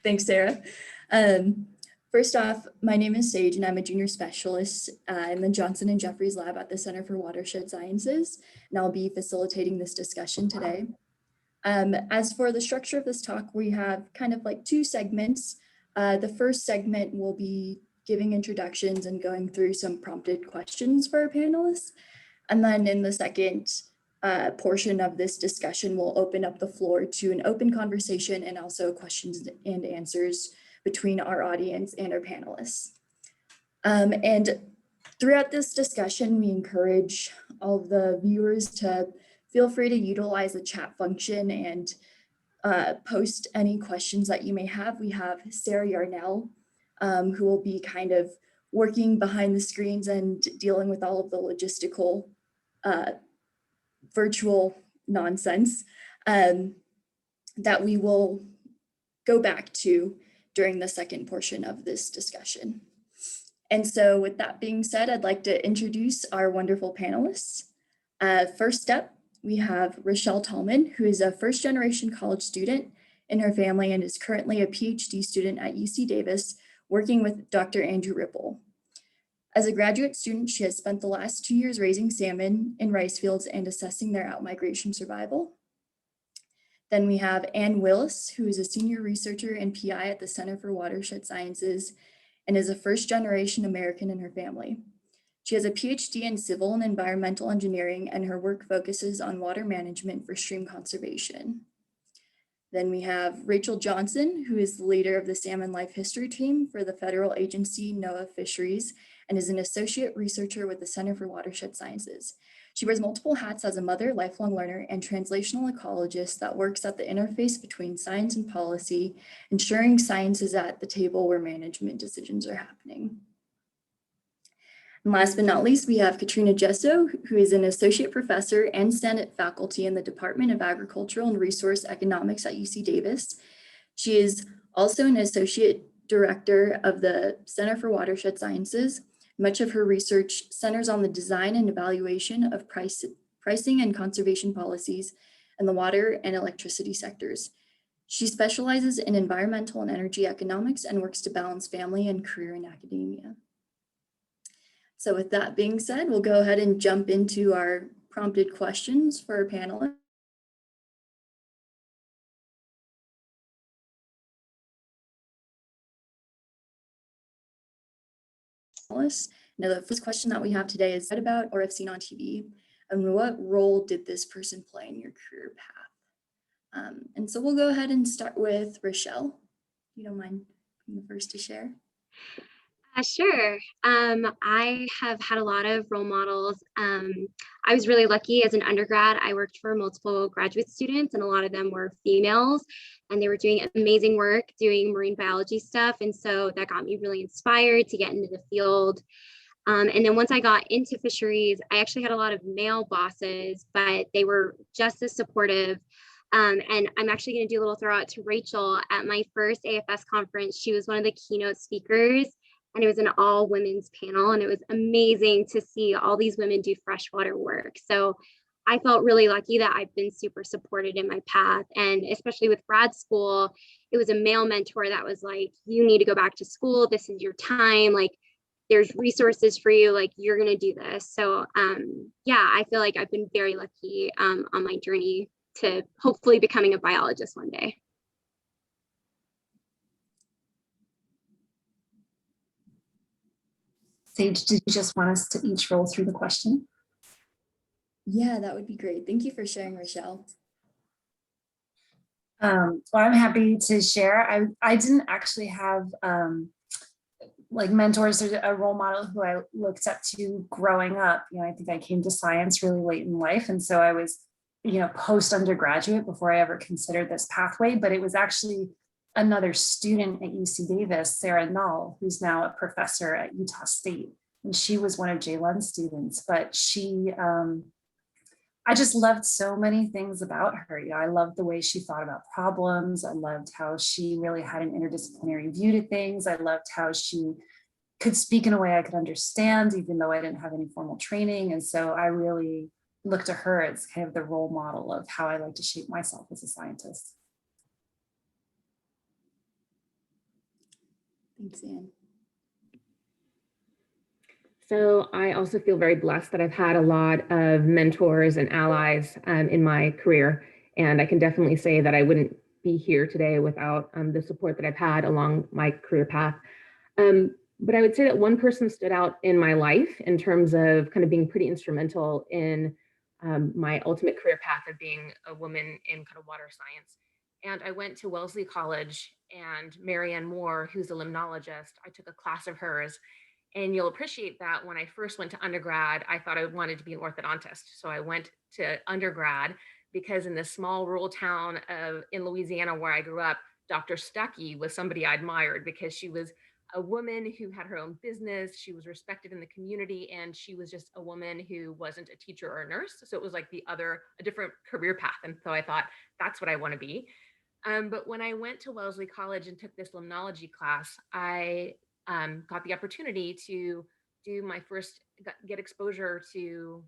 Thanks, Sarah. Um, First off, my name is Sage and I'm a junior specialist in the Johnson and Jeffries lab at the Center for Watershed Sciences, and I'll be facilitating this discussion today. As for the structure of this talk, we have kind of like two segments. The first segment will be giving introductions and going through some prompted questions for our panelists. And then in the second portion of this discussion, we'll open up the floor to an open conversation and also questions and answers between our audience and our panelists. And throughout this discussion, we encourage all of the viewers to feel free to utilize the chat function and post any questions that you may have. We have Sarah Yarnell, who will be kind of working behind the screens and dealing with all of the logistical virtual nonsense that we will go back to during the second portion of this discussion. And so with that being said, I'd like to introduce our wonderful panelists. First up, we have Rochelle Tallman, who is a first-generation college student in her family and is currently a PhD student at UC Davis, working with Dr. Andrew Ripple. As a graduate student, she has spent the last 2 years raising salmon in rice fields and assessing their outmigration survival. Then we have Ann Willis, who is a senior researcher and PI at the Center for Watershed Sciences and is a first-generation American in her family. She has a PhD in civil and environmental engineering, and her work focuses on water management for stream conservation. Then we have Rachel Johnson, who is the leader of the Salmon Life History Team for the federal agency NOAA Fisheries and is an associate researcher with the Center for Watershed Sciences. She wears multiple hats as a mother, lifelong learner, and translational ecologist that works at the interface between science and policy, ensuring science is at the table where management decisions are happening. And last but not least, we have Katrina Gesso, who is an associate professor and Senate faculty in the Department of Agricultural and Resource Economics at UC Davis. She is also an associate director of the Center for Watershed Sciences. Much of her research centers on the design and evaluation of pricing and conservation policies in the water and electricity sectors. She specializes in environmental and energy economics and works to balance family and career in academia. So with that being said, we'll go ahead and jump into our prompted questions for our panelists. Now, the first question that we have today is read about or have seen on TV, and what role did this person play in your career path? And so we'll go ahead and start with Rochelle, if you don't mind being the first to share. Sure. I have had a lot of role models. I was really lucky as an undergrad. I worked for multiple graduate students, and a lot of them were females, and they were doing amazing work doing marine biology stuff. And so that got me really inspired to get into the field. And then once I got into fisheries, I actually had a lot of male bosses, but they were just as supportive. And I'm actually going to do a little throw out to Rachel. At my first AFS conference, she was one of the keynote speakers, and it was an all women's panel, and it was amazing to see all these women do freshwater work. So I felt really lucky that I've been super supported in my path. And especially with grad school, it was a male mentor that was like, you need to go back to school. This is your time. Like, there's resources for you. Like, you're going to do this. So yeah, I feel like I've been very lucky on my journey to hopefully becoming a biologist one day. Sage, did you just want us to each roll through the question? Yeah, that would be great. Thank you for sharing, Rochelle. Well, I'm happy to share. I didn't actually have like mentors or a role model who I looked up to growing up. You know, I think I came to science really late in life. And so I was, you know, post-undergraduate before I ever considered this pathway, but it was actually another student at UC Davis, Sarah Null, who's now a professor at Utah State. And she was one of Jaylon's students, but she, I just loved so many things about her. You know, I loved the way she thought about problems. I loved how she really had an interdisciplinary view to things. I loved how she could speak in a way I could understand, even though I didn't have any formal training. And so I really looked to her as kind of the role model of how I like to shape myself as a scientist. Thanks, Anne. So I also feel very blessed that I've had a lot of mentors and allies in my career. And I can definitely say that I wouldn't be here today without the support that I've had along my career path. But I would say that one person stood out in my life in terms of kind of being pretty instrumental in my ultimate career path of being a woman in kind of water science. And I went to Wellesley College, and Marianne Moore, who's a limnologist, I took a class of hers. And you'll appreciate that when I first went to undergrad, I thought I wanted to be an orthodontist. So I went to undergrad because in this small rural town in Louisiana where I grew up, Dr. Stuckey was somebody I admired because she was a woman who had her own business. She was respected in the community, and she was just a woman who wasn't a teacher or a nurse. So it was like a different career path. And so I thought, that's what I want to be. But when I went to Wellesley College and took this limnology class, I got the opportunity to do get exposure to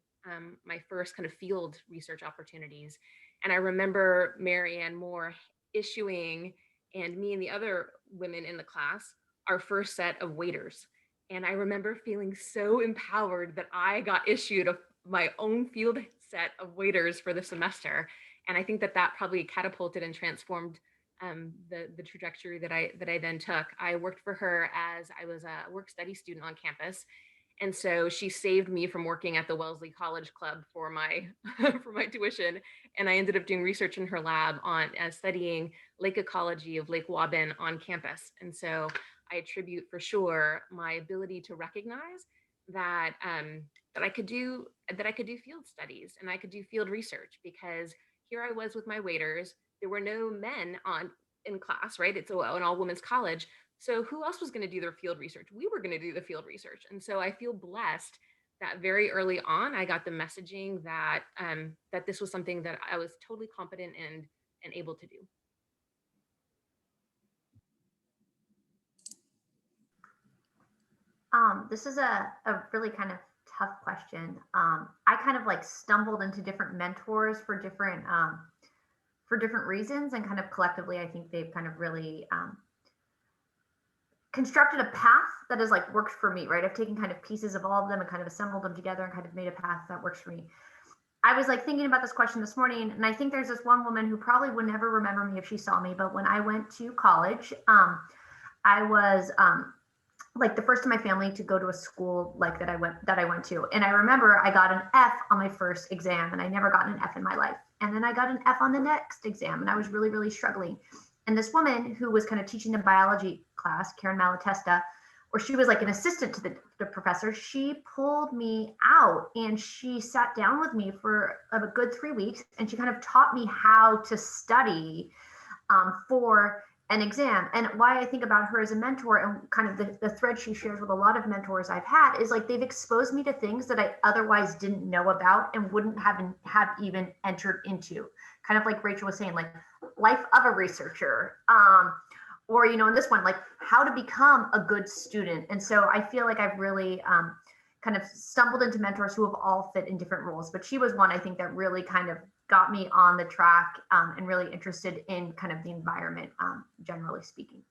my first kind of field research opportunities. And I remember Marianne Moore issuing, and me and the other women in the class, our first set of waiters. And I remember feeling so empowered that I got issued my own field set of waiters for the semester. And I think that probably catapulted and transformed the trajectory that I then took. I worked for her as I was a work study student on campus. And so she saved me from working at the Wellesley College Club for my for my tuition. And I ended up doing research in her lab on studying lake ecology of Lake Waban on campus. And so I attribute for sure my ability to recognize that that I could do field studies and I could do field research, because here I was with my waiters. There were no men in class, right? It's an all women's college. So who else was going to do their field research? We were going to do the field research. And so I feel blessed that very early on, I got the messaging that that this was something that I was totally competent in and able to do. This is a really kind of tough question. I kind of like stumbled into different mentors for different reasons, and kind of collectively, I think they've kind of really constructed a path that has like worked for me, right? I've taken kind of pieces of all of them and kind of assembled them together and kind of made a path that works for me. I was like thinking about this question this morning, and I think there's this one woman who probably would never remember me if she saw me, but when I went to college, I was like the first in my family to go to a school like that I went to. And I remember I got an F on my first exam, and I never gotten an F in my life. And then I got an F on the next exam, and I was really, really struggling. And this woman who was kind of teaching the biology class, Karen Malatesta, or she was like an assistant to the professor, she pulled me out and she sat down with me for a good 3 weeks, and she kind of taught me how to study for an exam. And why I think about her as a mentor, and kind of the thread she shares with a lot of mentors I've had, is like they've exposed me to things that I otherwise didn't know about and wouldn't have even entered into. Kind of like Rachel was saying, like life of a researcher, or, you know, in this one, like how to become a good student. And so I feel like I've really kind of stumbled into mentors who have all fit in different roles. But she was one, I think, that really kind of got me on the track and really interested in kind of the environment, generally speaking.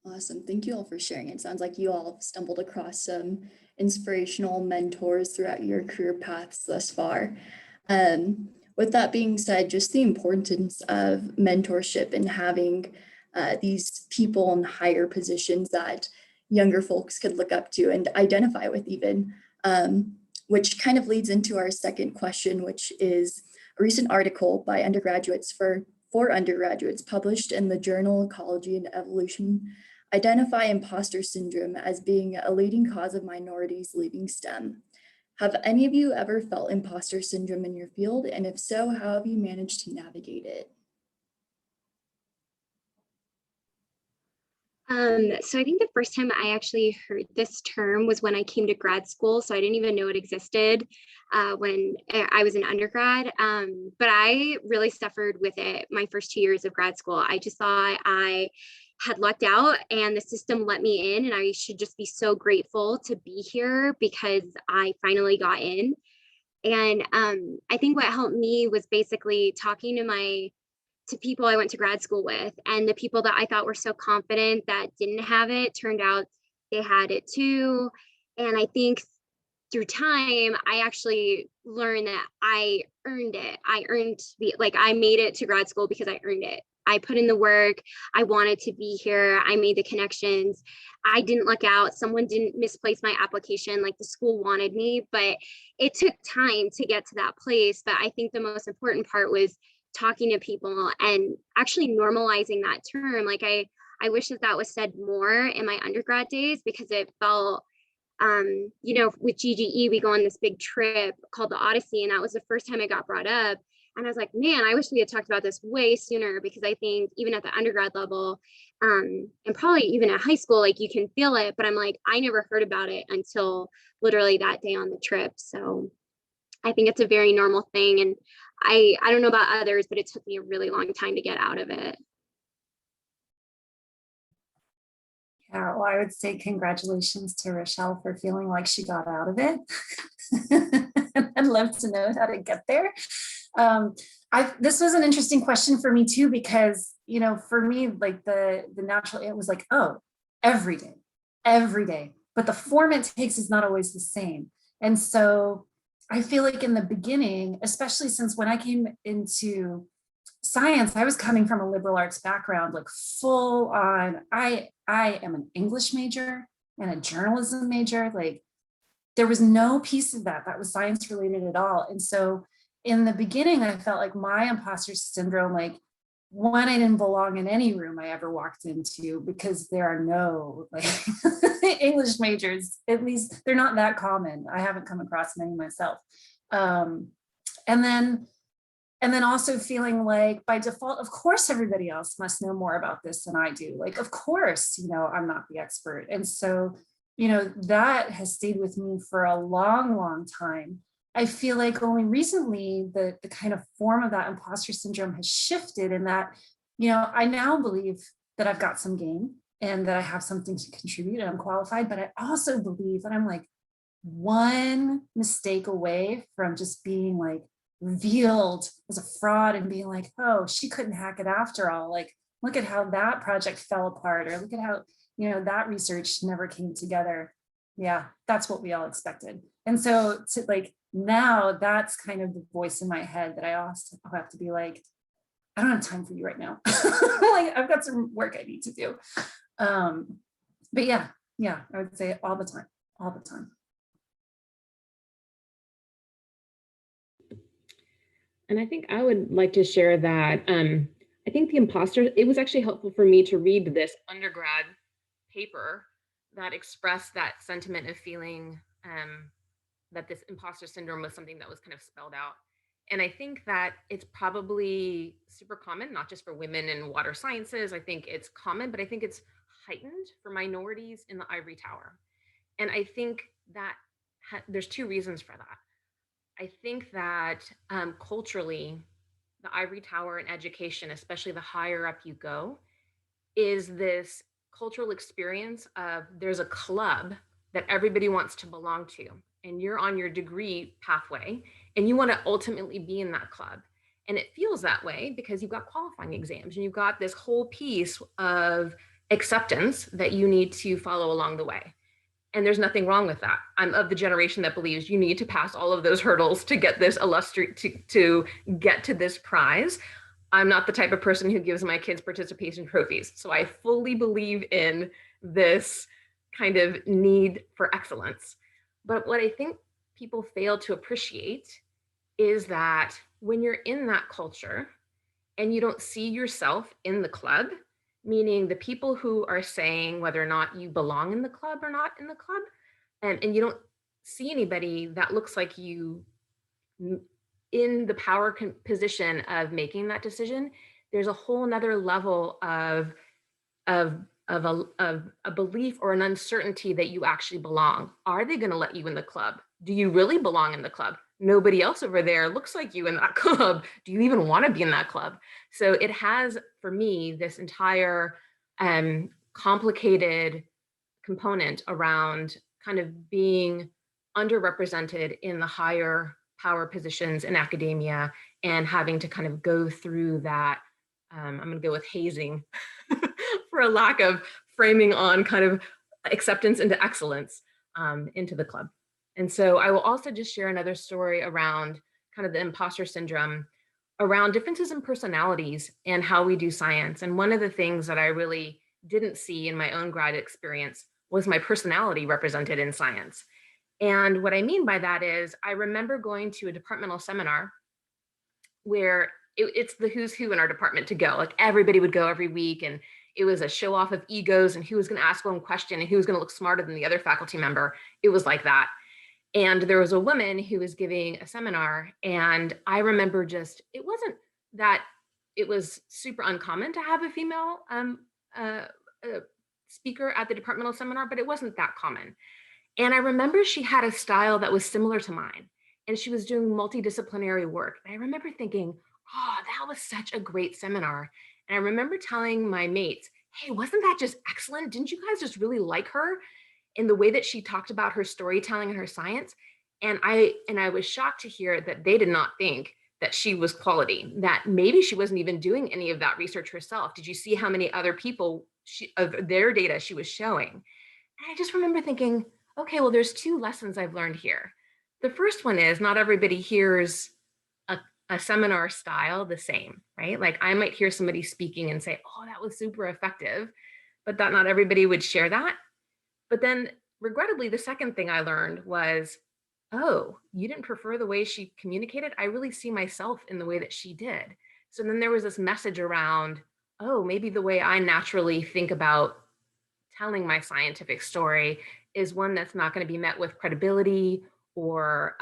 Awesome. Thank you all for sharing. It sounds like you all have stumbled across some inspirational mentors throughout your career paths thus far. With that being said, just the importance of mentorship and having these people in higher positions that younger folks could look up to and identify with even, which kind of leads into our second question, which is a recent article by undergraduates for undergraduates published in the journal Ecology and Evolution identify imposter syndrome as being a leading cause of minorities leaving STEM. Have any of you ever felt imposter syndrome in your field? And if so, how have you managed to navigate it? So I think the first time I actually heard this term was when I came to grad school. So I didn't even know it existed when I was an undergrad. But I really suffered with it my first 2 years of grad school. I just thought I had lucked out and the system let me in, and I should just be so grateful to be here because I finally got in. And I think what helped me was basically talking to my to people I went to grad school with, and the people that I thought were so confident that didn't have it turned out they had it too. And I think through time, I actually learned that I earned it. I earned I made it to grad school because I earned it. I put in the work. I wanted to be here. I made the connections. I didn't luck out. Someone didn't misplace my application. Like, the school wanted me, but it took time to get to that place. But I think the most important part was talking to people and actually normalizing that term. Like, I wish that was said more in my undergrad days, because it felt, with GGE, we go on this big trip called the Odyssey, and that was the first time it got brought up. And I was like, man, I wish we had talked about this way sooner, because I think even at the undergrad level, and probably even at high school, like, you can feel it, but I'm like, I never heard about it until literally that day on the trip. So I think it's a very normal thing. And I don't know about others, but it took me a really long time to get out of it. Yeah, well, I would say congratulations to Rochelle for feeling like she got out of it. I'd love to know how to get there. This was an interesting question for me too, because, for me, like the natural, it was like, oh, every day, but the form it takes is not always the same. And so I feel like in the beginning, especially since when I came into science, I was coming from a liberal arts background, like full on, I am an English major and a journalism major. Like, there was no piece of that was science related at all. And so in the beginning, I felt like my imposter syndrome, like, one, I didn't belong in any room I ever walked into, because there are no English majors, at least they're not that common. I haven't come across many myself. And then also feeling like, by default, of course, everybody else must know more about this than I do. Like, of course, I'm not the expert. And so, that has stayed with me for a long, long time. I feel like only recently the kind of form of that imposter syndrome has shifted, in that, I now believe that I've got some game and that I have something to contribute and I'm qualified, but I also believe that I'm like one mistake away from just being like revealed as a fraud and being like, oh, she couldn't hack it after all. Like, look at how that project fell apart, or look at how, that research never came together. Yeah, that's what we all expected. And so now that's kind of the voice in my head that I also have to be like, I don't have time for you right now. Like, I've got some work I need to do. But yeah, I would say all the time. And I think I would like to share that I think it was actually helpful for me to read this undergrad paper that expressed that sentiment of feeling that this imposter syndrome was something that was kind of spelled out. And I think that it's probably super common, not just for women in water sciences. I think it's common, but I think it's heightened for minorities in the ivory tower. And I think that there's two reasons for that. I think that culturally, the ivory tower in education, especially the higher up you go, is this cultural experience of there's a club that everybody wants to belong to, and you're on your degree pathway and you want to ultimately be in that club. And it feels that way because you've got qualifying exams and you've got this whole piece of acceptance that you need to follow along the way. And there's nothing wrong with that. I'm of the generation that believes you need to pass all of those hurdles to get this to get to this prize. I'm not the type of person who gives my kids participation trophies. So I fully believe in this kind of need for excellence. But what I think people fail to appreciate is that when you're in that culture and you don't see yourself in the club, meaning the people who are saying whether or not you belong in the club or not in the club, and you don't see anybody that looks like you in the power position of making that decision, there's a whole nother level of a belief or an uncertainty that you actually belong. Are they going to let you in the club? Do you really belong in the club? Nobody else over there looks like you in that club. Do you even want to be in that club? So it has, for me, this entire complicated component around kind of being underrepresented in the higher power positions in academia and having to kind of go through that I'm going to go with hazing for a lack of framing on kind of acceptance into excellence into the club. And so I will also just share another story around kind of the imposter syndrome, around differences in personalities and how we do science. And one of the things that I really didn't see in my own grad experience was my personality represented in science. And what I mean by that is I remember going to a departmental seminar where it's the who's who in our department to go. Like everybody would go every week, and it was a show off of egos and who was going to ask one question and who was going to look smarter than the other faculty member. It was like that. And there was a woman who was giving a seminar, and I remember just, it wasn't that it was super uncommon to have a female speaker at the departmental seminar, but it wasn't that common. And I remember she had a style that was similar to mine, and she was doing multidisciplinary work. And I remember thinking, oh, that was such a great seminar. And I remember telling my mates, hey, wasn't that just excellent? Didn't you guys just really like her in the way that she talked about her storytelling and her science? And I was shocked to hear that they did not think that she was quality, that maybe she wasn't even doing any of that research herself. Did you see how many other people of their data she was showing? And I just remember thinking, okay, well, there's two lessons I've learned here. The first one is not everybody hears a seminar style the same, right? Like I might hear somebody speaking and say, oh, that was super effective, but that not everybody would share that. But then regrettably, the second thing I learned was, oh, you didn't prefer the way she communicated? I really see myself in the way that she did. So then there was this message around, oh, maybe the way I naturally think about telling my scientific story is one that's not going to be met with credibility, or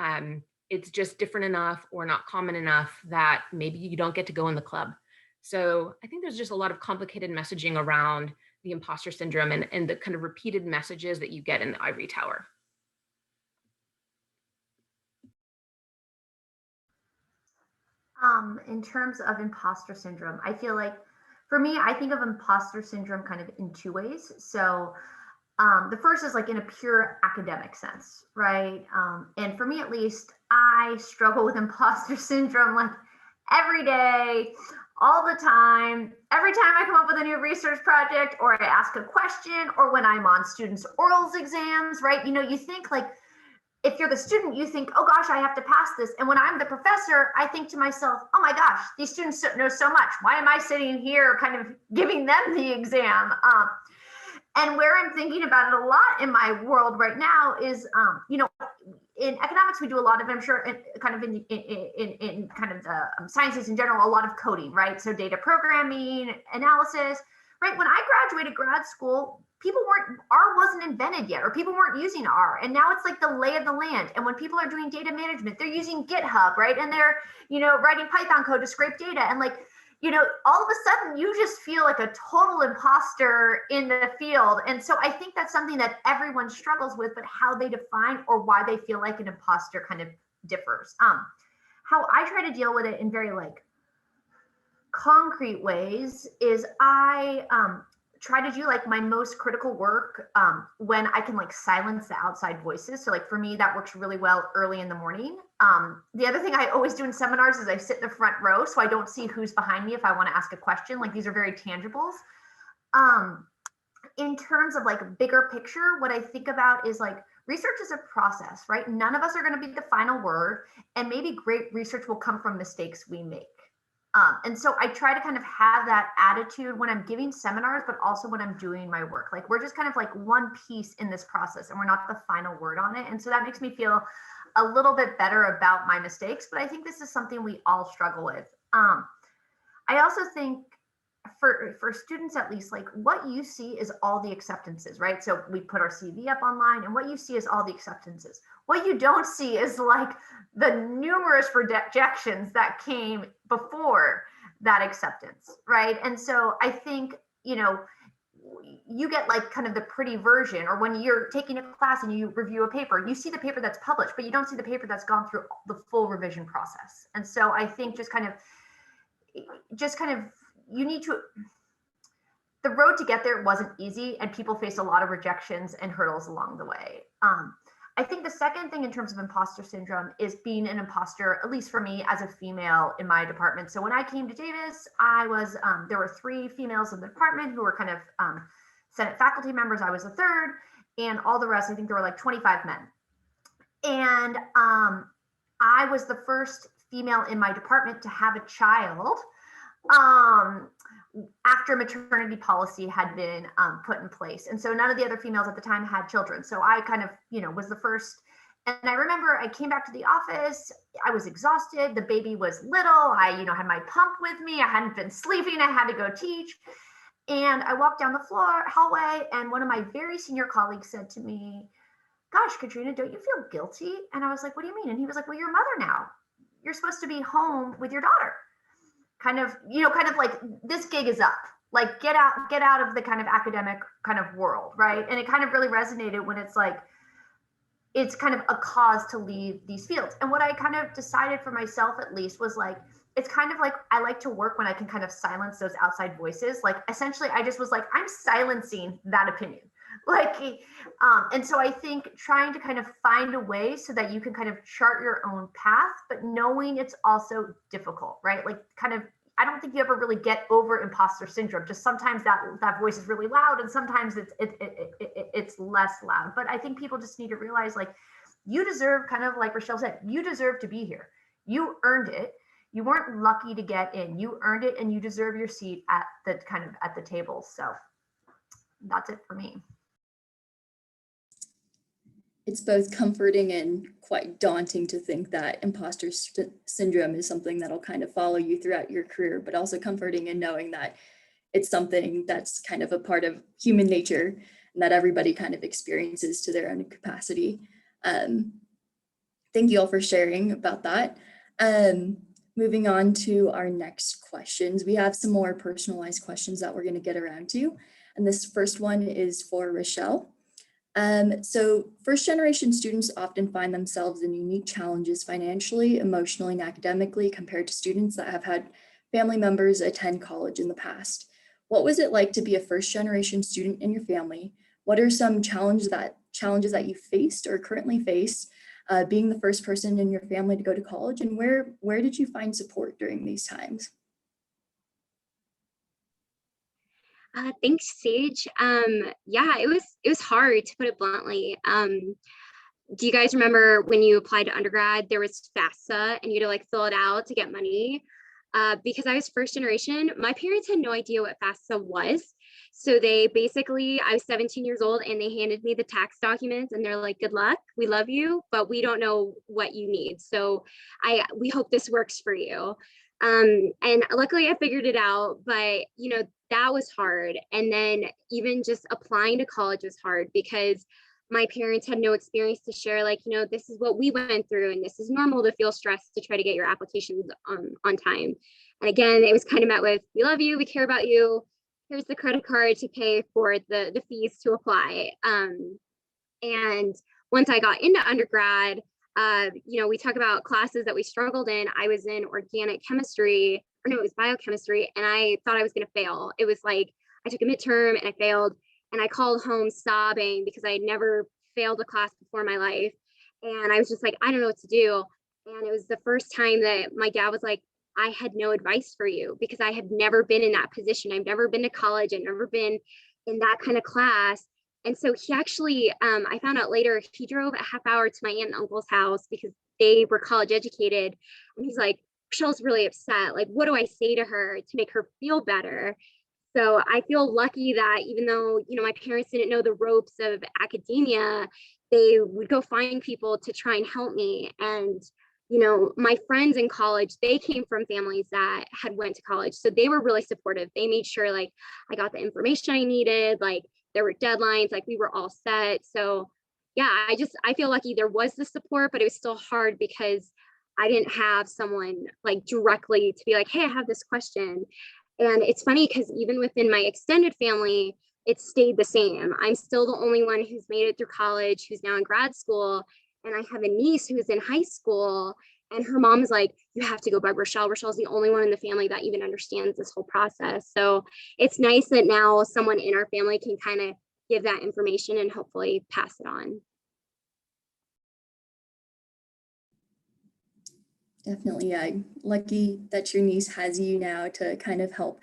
it's just different enough or not common enough that maybe you don't get to go in the club. So I think there's just a lot of complicated messaging around the imposter syndrome and the kind of repeated messages that you get in the ivory tower. In terms of imposter syndrome, I feel like for me, I think of imposter syndrome kind of in two ways. So the first is like in a pure academic sense, right? And for me, at least, I struggle with imposter syndrome like every day, all the time. Every time I come up with a new research project, or I ask a question, or when I'm on students' orals exams, right? You know, you think like, if you're the student, you think, oh gosh, I have to pass this. And when I'm the professor, I think to myself, oh my gosh, these students know so much. Why am I sitting here kind of giving them the exam? And where I'm thinking about it a lot in my world right now is, you know, in economics, we do a lot of, I'm sure, kind of in kind of the sciences in general, a lot of coding, right? So data programming, analysis, right? When I graduated grad school, R wasn't invented yet, or people weren't using R. And now it's like the lay of the land. And when people are doing data management, they're using GitHub, right? And they're, you know, writing Python code to scrape data. And like, you know, all of a sudden you just feel like a total imposter in the field. And so I think that's something that everyone struggles with, but how they define or why they feel like an imposter kind of differs. How I try to deal with it in very like concrete ways is I try to do like my most critical work when I can like silence the outside voices. So like for me, that works really well early in the morning. The other thing I always do in seminars is I sit in the front row so I don't see who's behind me if I want to ask a question. Like these are very tangibles. In terms of like bigger picture, what I think about is like research is a process, right? None of us are going to be the final word, and maybe great research will come from mistakes we make. And so I try to kind of have that attitude when I'm giving seminars, but also when I'm doing my work. Like we're just kind of like one piece in this process and we're not the final word on it. And so that makes me feel a little bit better about my mistakes, but I think this is something we all struggle with. I also think for students, at least, like what you see is all the acceptances, right? So we put our CV up online and what you see is all the acceptances. What you don't see is like the numerous rejections that came before that acceptance, right? And so I think, you know, you get like kind of the pretty version, or when you're taking a class and you review a paper, you see the paper that's published, but you don't see the paper that's gone through the full revision process. And so I think just kind of, you need to, the road to get there wasn't easy and people faced a lot of rejections and hurdles along the way. I think the second thing in terms of imposter syndrome is being an imposter, at least for me as a female in my department. So when I came to Davis, I was, there were 3 females in the department who were kind of Senate faculty members. I was the third, and all the rest, I think there were like 25 men. And I was the first female in my department to have a child after maternity policy had been put in place. And so none of the other females at the time had children. So I kind of, was the first. And I remember I came back to the office, I was exhausted. The baby was little. I, had my pump with me. I hadn't been sleeping. I had to go teach. And I walked down the hallway, and one of my very senior colleagues said to me, "Gosh, Katrina, don't you feel guilty?" And I was like, "What do you mean?" And he was like, "Well, you're a mother now. You're supposed to be home with your daughter. Kind of like, this gig is up. Like, get out of the kind of academic kind of world, right?" And it kind of really resonated when it's like, it's kind of a cause to leave these fields. And what I kind of decided for myself, at least, was like, it's kind of like, I like to work when I can kind of silence those outside voices. Like, essentially, I just was like, I'm silencing that opinion. Like, and so I think trying to kind of find a way so that you can kind of chart your own path, but knowing it's also difficult, right? Like, kind of, I don't think you ever really get over imposter syndrome. Just sometimes that voice is really loud, and sometimes it's less loud. But I think people just need to realize, like, you deserve, kind of like Rochelle said, you deserve to be here. You earned it. You weren't lucky to get in. You earned it, and you deserve your seat at the table. So that's it for me. It's both comforting and quite daunting to think that imposter syndrome is something that'll kind of follow you throughout your career, but also comforting in knowing that it's something that's kind of a part of human nature and that everybody kind of experiences to their own capacity. Thank you all for sharing about that. Moving on to our next questions. We have some more personalized questions that we're going to get around to. And this first one is for Rochelle. So first generation students often find themselves in unique challenges financially, emotionally, and academically compared to students that have had family members attend college in the past. What was it like to be a first generation student in your family? What are some challenges that you faced or currently face being the first person in your family to go to college, and where did you find support during these times? Thanks, Sage. Yeah, it was hard, to put it bluntly. Do you guys remember when you applied to undergrad, there was FAFSA and you had to like fill it out to get money? Because I was first generation, my parents had no idea what FAFSA was. So they basically, I was 17 years old and they handed me the tax documents and they're like, "Good luck, we love you, but we don't know what you need. So we hope this works for you." And luckily I figured it out, but that was hard. And then even just applying to college was hard because my parents had no experience to share, like, this is what we went through and this is normal to feel stressed to try to get your applications on time. And again, it was kind of met with, "We love you, we care about you. Here's the credit card to pay for the fees to apply." And once I got into undergrad, we talk about classes that we struggled in. I was in organic chemistry, or no, it was biochemistry, and I thought I was going to fail. It was like, I took a midterm and I failed, and I called home sobbing because I had never failed a class before in my life. And I was just like, I don't know what to do. And it was the first time that my dad was like, "I had no advice for you," because I had never been in that position. I've never been to college. I've never been in that kind of class. And so he actually, I found out later, he drove a half hour to my aunt and uncle's house because they were college educated. And he's like, "Michelle's really upset. Like, what do I say to her to make her feel better?" So I feel lucky that even though, my parents didn't know the ropes of academia, they would go find people to try and help me. And, my friends in college, they came from families that had went to college. So they were really supportive. They made sure like I got the information I needed, like there were deadlines, like we were all set. So yeah, I feel lucky there was the support, but it was still hard because I didn't have someone like directly to be like, "Hey, I have this question." And it's funny because even within my extended family, it stayed the same. I'm still the only one who's made it through college, who's now in grad school. And I have a niece who's in high school, and her mom's like, "You have to go by Rochelle. Rochelle's the only one in the family that even understands this whole process." So it's nice that now someone in our family can kind of give that information and hopefully pass it on. Definitely, yeah. Lucky that your niece has you now to kind of help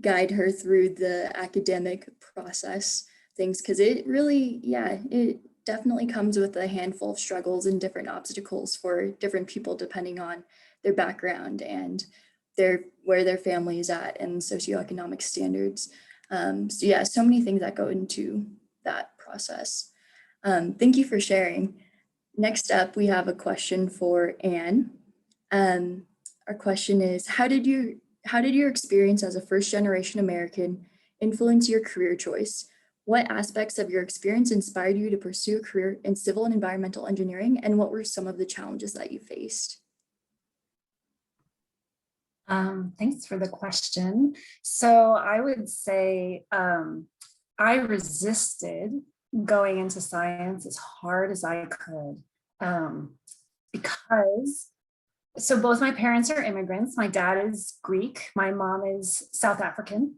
guide her through the academic process things, because it really, yeah, it definitely comes with a handful of struggles and different obstacles for different people depending on their background and where their family is at and socioeconomic standards. So yeah, so many things that go into that process. Thank you for sharing. Next up, we have a question for Anne. Our question is, how did your experience as a first generation American influence your career choice? What aspects of your experience inspired you to pursue a career in civil and environmental engineering, and what were some of the challenges that you faced? Thanks for the question. So I would say I resisted going into science as hard as I could because, so both my parents are immigrants. My dad is Greek, my mom is South African,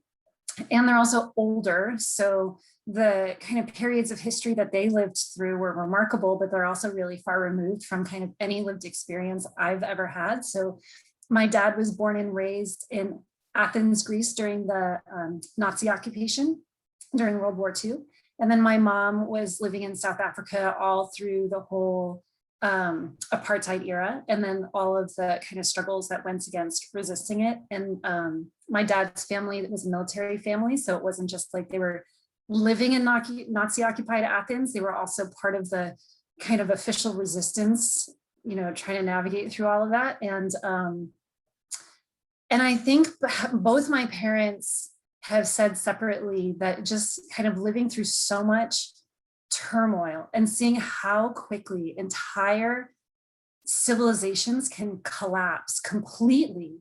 and they're also older. So the kind of periods of history that they lived through were remarkable, but they're also really far removed from kind of any lived experience I've ever had. So my dad was born and raised in Athens, Greece during the Nazi occupation during World War II. And then my mom was living in South Africa all through the whole apartheid era, and then all of the kind of struggles that went against resisting it. And my dad's family was a military family, so it wasn't just like they were living in Nazi occupied Athens, they were also part of the kind of official resistance, you know, trying to navigate through all of that. And I think both my parents have said separately that just kind of living through so much turmoil and seeing how quickly entire civilizations can collapse completely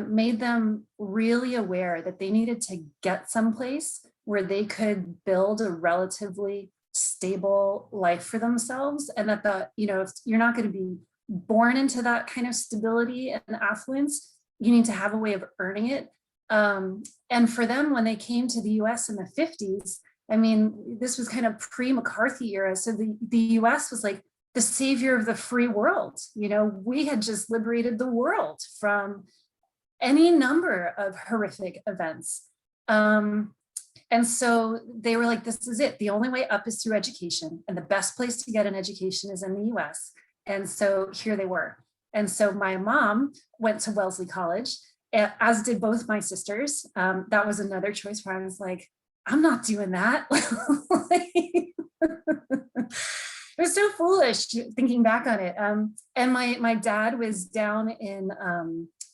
made them really aware that they needed to get someplace where they could build a relatively stable life for themselves, and that if you're not going to be born into that kind of stability and affluence, you need to have a way of earning it. And for them, when they came to the US in the 50s, I mean, this was kind of pre-McCarthy era. So the US was like the savior of the free world. You know, we had just liberated the world from any number of horrific events. And so they were like, this is it. The only way up is through education. And the best place to get an education is in the US. And so here they were. And so my mom went to Wellesley College, as did both my sisters. That was another choice where I was like, I'm not doing that. It was so foolish thinking back on it. And my dad was down in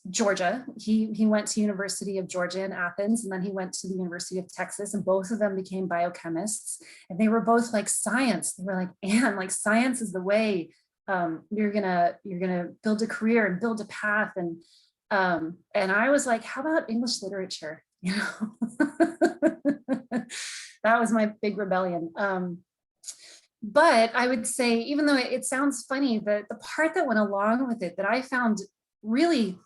Georgia. He went to University of Georgia in Athens, and then he went to the University of Texas, and both of them became biochemists. And they were both like, science. They were like, Anne, like science is the way. You're gonna build a career and build a path. And I was like, how about English literature? You know, that was my big rebellion. But I would say, even though it sounds funny, the part that went along with it that I found really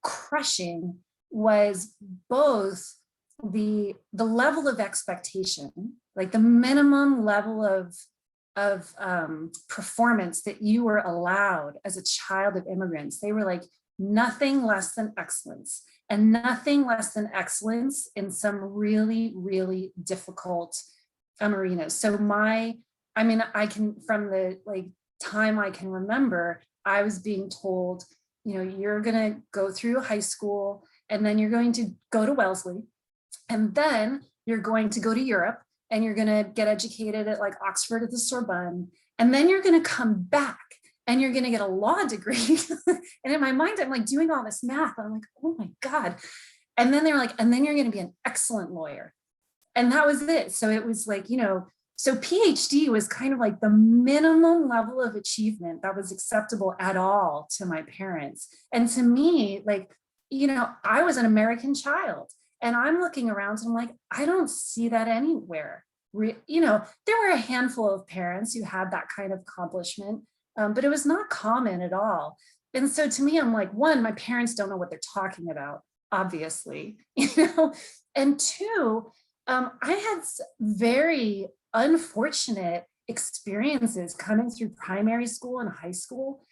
crushing was both the level of expectation, like the minimum level of performance that you were allowed as a child of immigrants. They were like, nothing less than excellence, and nothing less than excellence in some really, really difficult arenas. So I can, from the time I can remember, I was being told, you're gonna go through high school, and then you're going to go to Wellesley, and then you're going to go to Europe, and you're gonna get educated at Oxford at the Sorbonne, and then you're gonna come back and you're gonna get a law degree. And in my mind, I'm doing all this math. I'm like, oh my God. And then they're like, and then you're gonna be an excellent lawyer. And that was it. So it was so PhD was kind of the minimum level of achievement that was acceptable at all to my parents. And to me, I was an American child, and I'm looking around and I'm like, I don't see that anywhere. There were a handful of parents who had that kind of accomplishment, but it was not common at all. And so to me, I'm like, one, my parents don't know what they're talking about, obviously, and two, I had very unfortunate experiences coming through primary school and high school.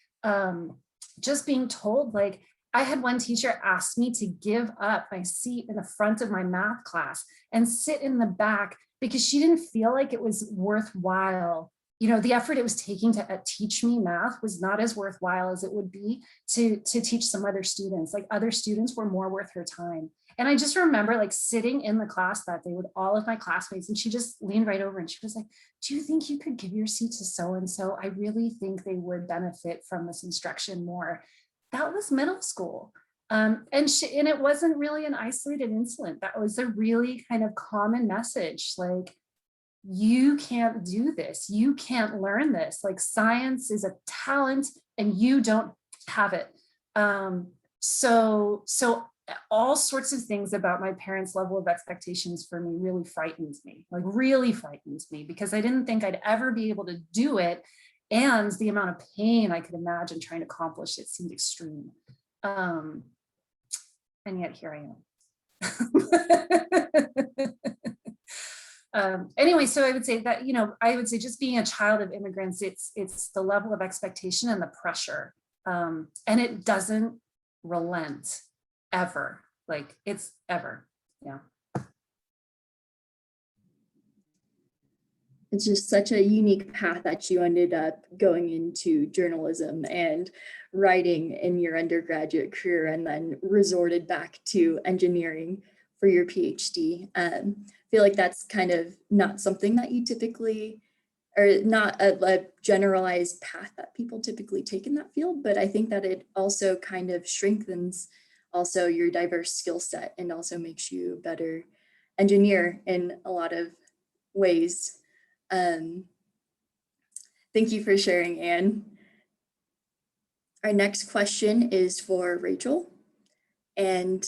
just being told, like, I had one teacher ask me to give up my seat in the front of my math class and sit in the back because she didn't feel like it was worthwhile. You know, the effort it was taking to teach me math was not as worthwhile as it would be to teach some other students. Like, other students were more worth her time. And I just remember like sitting in the class that day with all of my classmates, and she just leaned right over and she was like, do you think you could give your seat to so-and-so? I really think they would benefit from this instruction more. That was middle school. And it wasn't really an isolated incident. That was a really kind of common message. Like, you can't do this. You can't learn this. Like, science is a talent and you don't have it. So all sorts of things about my parents' level of expectations for me really frightened me, because I didn't think I'd ever be able to do it. And the amount of pain I could imagine trying to accomplish it seemed extreme. And yet here I am. Anyway, so I would say that, just being a child of immigrants, it's the level of expectation and the pressure. And it doesn't relent ever. Like, it's ever, yeah. It's just such a unique path that you ended up going into journalism and writing in your undergraduate career, and then resorted back to engineering for your PhD. I feel like that's kind of not something that you typically, or not a generalized path that people typically take in that field, but I think that it also kind of strengthens also your diverse skill set and also makes you a better engineer in a lot of ways. Thank you for sharing, Anne. Our next question is for Rachel. And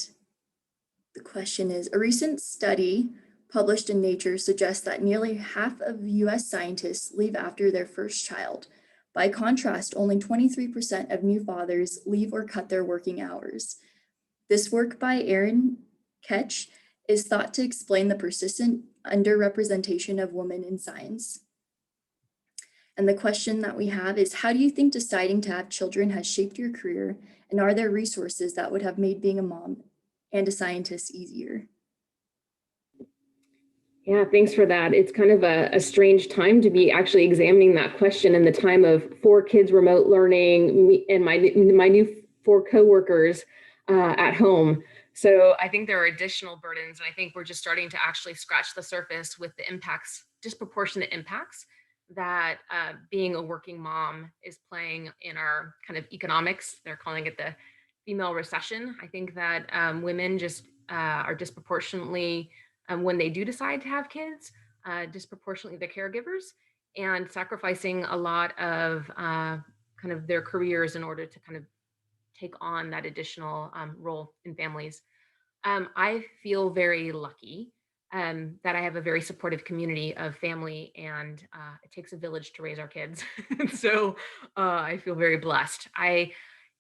the question is, a recent study published in Nature suggests that nearly half of US scientists leave after their first child. By contrast, only 23% of new fathers leave or cut their working hours. This work by Aaron Ketch is thought to explain the persistent underrepresentation of women in science. And the question that we have is, how do you think deciding to have children has shaped your career? And are there resources that would have made being a mom and a scientist easier? Yeah, thanks for that. It's kind of a strange time to be actually examining that question in the time of 4 kids remote learning, me and my new 4 coworkers at home. So I think there are additional burdens, and I think we're just starting to actually scratch the surface with the impacts, disproportionate impacts that being a working mom is playing in our kind of economics. They're calling it the female recession. I think that women just are disproportionately, when they do decide to have kids, disproportionately the caregivers, and sacrificing a lot of kind of their careers in order to kind of take on that additional role in families. I feel very lucky that I have a very supportive community of family, and it takes a village to raise our kids. So I feel very blessed. I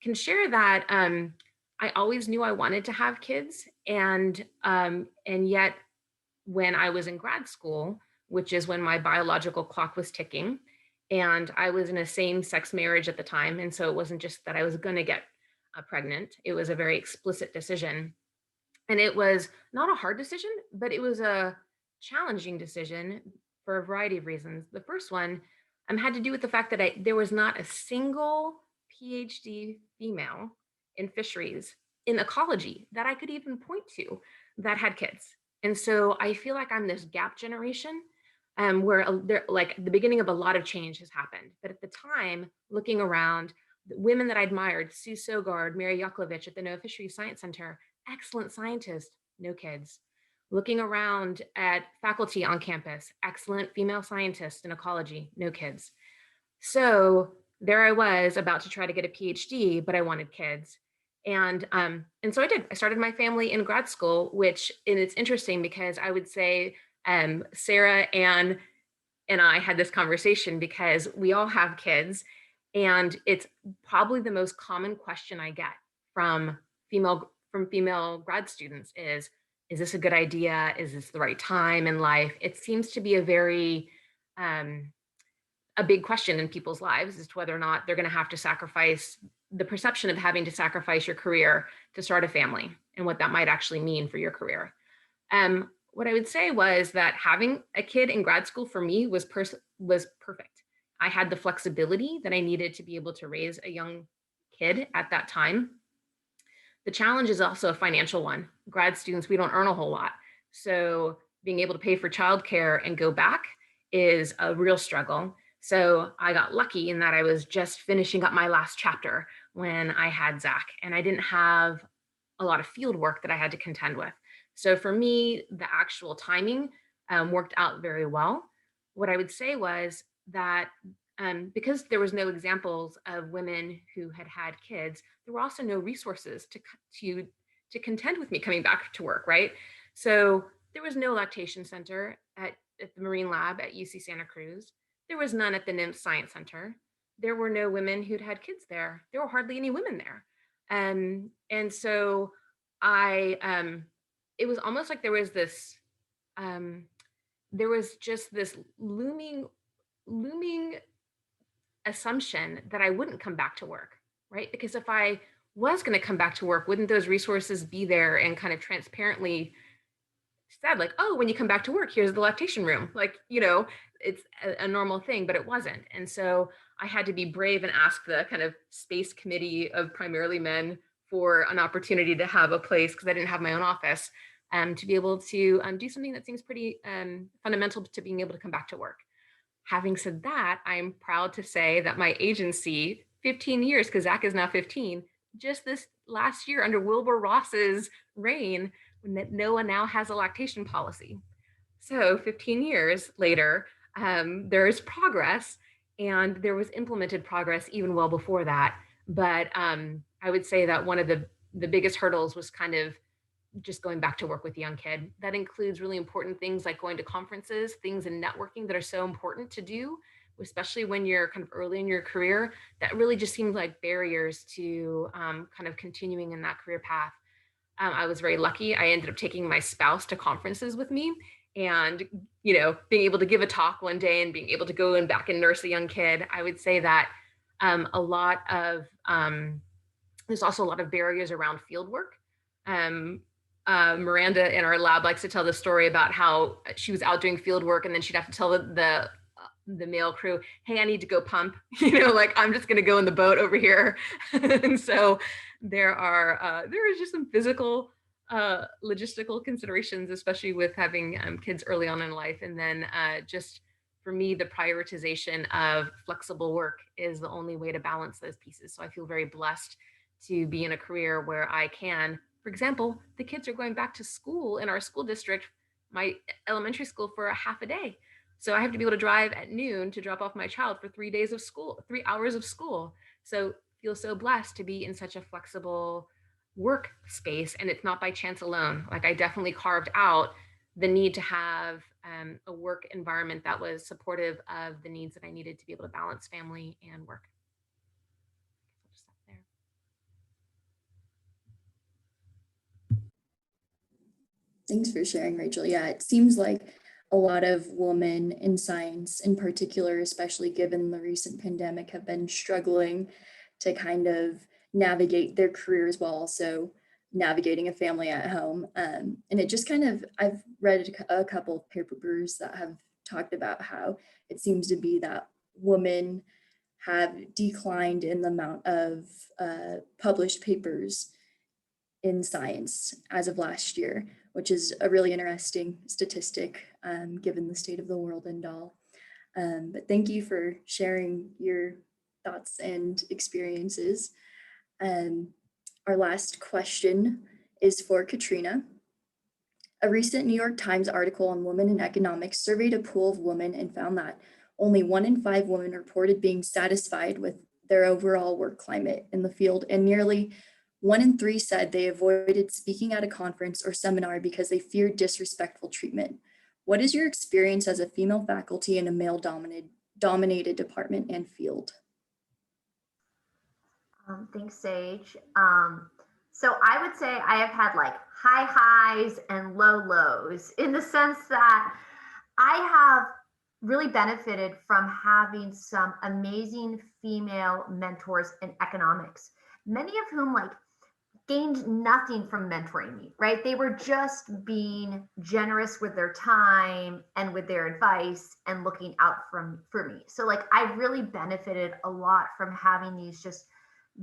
can share that I always knew I wanted to have kids, and yet when I was in grad school, which is when my biological clock was ticking, and I was in a same-sex marriage at the time, and so it wasn't just that I was going to get pregnant. It was a very explicit decision. And it was not a hard decision, but it was a challenging decision for a variety of reasons. The first one had to do with the fact that there was not a single PhD female in fisheries, in ecology, that I could even point to that had kids. And so I feel like I'm this gap generation where like the beginning of a lot of change has happened. But at the time, looking around, the women that I admired, Sue Sogard, Mary Yakovlevich at the NOAA Fisheries Science Center, excellent scientists, no kids. Looking around at faculty on campus, excellent female scientists in ecology, no kids. So there I was about to try to get a PhD, but I wanted kids. And so I did. I started my family in grad school, and it's interesting because I would say Sarah, Anne, and I had this conversation because we all have kids, and it's probably the most common question I get from female grad students is this a good idea? Is this the right time in life? It seems to be a very a big question in people's lives as to whether or not they're going to have to sacrifice the perception of having to sacrifice your career to start a family and what that might actually mean for your career. What I would say was that having a kid in grad school for me was perfect. I had the flexibility that I needed to be able to raise a young kid at that time. The challenge is also a financial one. Grad students, we don't earn a whole lot. So being able to pay for childcare and go back is a real struggle. So I got lucky in that I was just finishing up my last chapter when I had Zach, and I didn't have a lot of field work that I had to contend with. So for me, the actual timing worked out very well. What I would say was that because there was no examples of women who had had kids, there were also no resources to contend with me coming back to work, right? So there was no lactation center at the Marine Lab at UC Santa Cruz. There was none at the NIMS Science Center. There were no women who'd had kids there. There were hardly any women there. And so it was almost like there was just this looming assumption that I wouldn't come back to work, right? Because if I was going to come back to work, wouldn't those resources be there and kind of transparently said like, oh, when you come back to work, here's the lactation room. Like, it's a normal thing, but it wasn't. And so I had to be brave and ask the kind of space committee of primarily men for an opportunity to have a place, because I didn't have my own office, to be able to do something that seems pretty fundamental to being able to come back to work. Having said that, I'm proud to say that my agency, 15 years, because Zach is now 15, just this last year under Wilbur Ross's reign, that NOAA now has a lactation policy. So 15 years later, there is progress, and there was implemented progress even well before that. But I would say that one of the biggest hurdles was kind of just going back to work with a young kid. That includes really important things like going to conferences, things in networking that are so important to do, especially when you're kind of early in your career, that really just seemed like barriers to kind of continuing in that career path. I was very lucky. I ended up taking my spouse to conferences with me, and being able to give a talk one day and being able to go and back and nurse a young kid. I would say that there's also a lot of barriers around field work. Miranda in our lab likes to tell the story about how she was out doing field work, and then she'd have to tell the male crew, hey, I need to go pump, like I'm just going to go in the boat over here. And so there is just some physical logistical considerations, especially with having kids early on in life. And then just for me, the prioritization of flexible work is the only way to balance those pieces. So I feel very blessed to be in a career where I can, for example, the kids are going back to school in our school district, my elementary school, for a half a day. So I have to be able to drive at noon to drop off my child for 3 days of school, 3 hours of school. So feel so blessed to be in such a flexible work space. And it's not by chance alone. Like I definitely carved out the need to have a work environment that was supportive of the needs that I needed to be able to balance family and work. I'll just stop there. Thanks for sharing, Rachel. Yeah, it seems like a lot of women in science in particular, especially given the recent pandemic, have been struggling to kind of navigate their careers while also navigating a family at home. And it just kind of, I've read a couple of papers that have talked about how it seems to be that women have declined in the amount of published papers in science as of last year, which is a really interesting statistic given the state of the world and all. But thank you for sharing your thoughts and experiences. Our last question is for Katrina. A recent New York Times article on women in economics surveyed a pool of women and found that only 1 in 5 women reported being satisfied with their overall work climate in the field, and nearly 1 in 3 said they avoided speaking at a conference or seminar because they feared disrespectful treatment. What is your experience as a female faculty in a male-dominated department and field? Thanks, Sage. So I would say I have had like high highs and low lows, in the sense that I have really benefited from having some amazing female mentors in economics. many of whom like gained nothing from mentoring me, right? They were just being generous with their time and with their advice and looking out for me. So like I really benefited a lot from having these just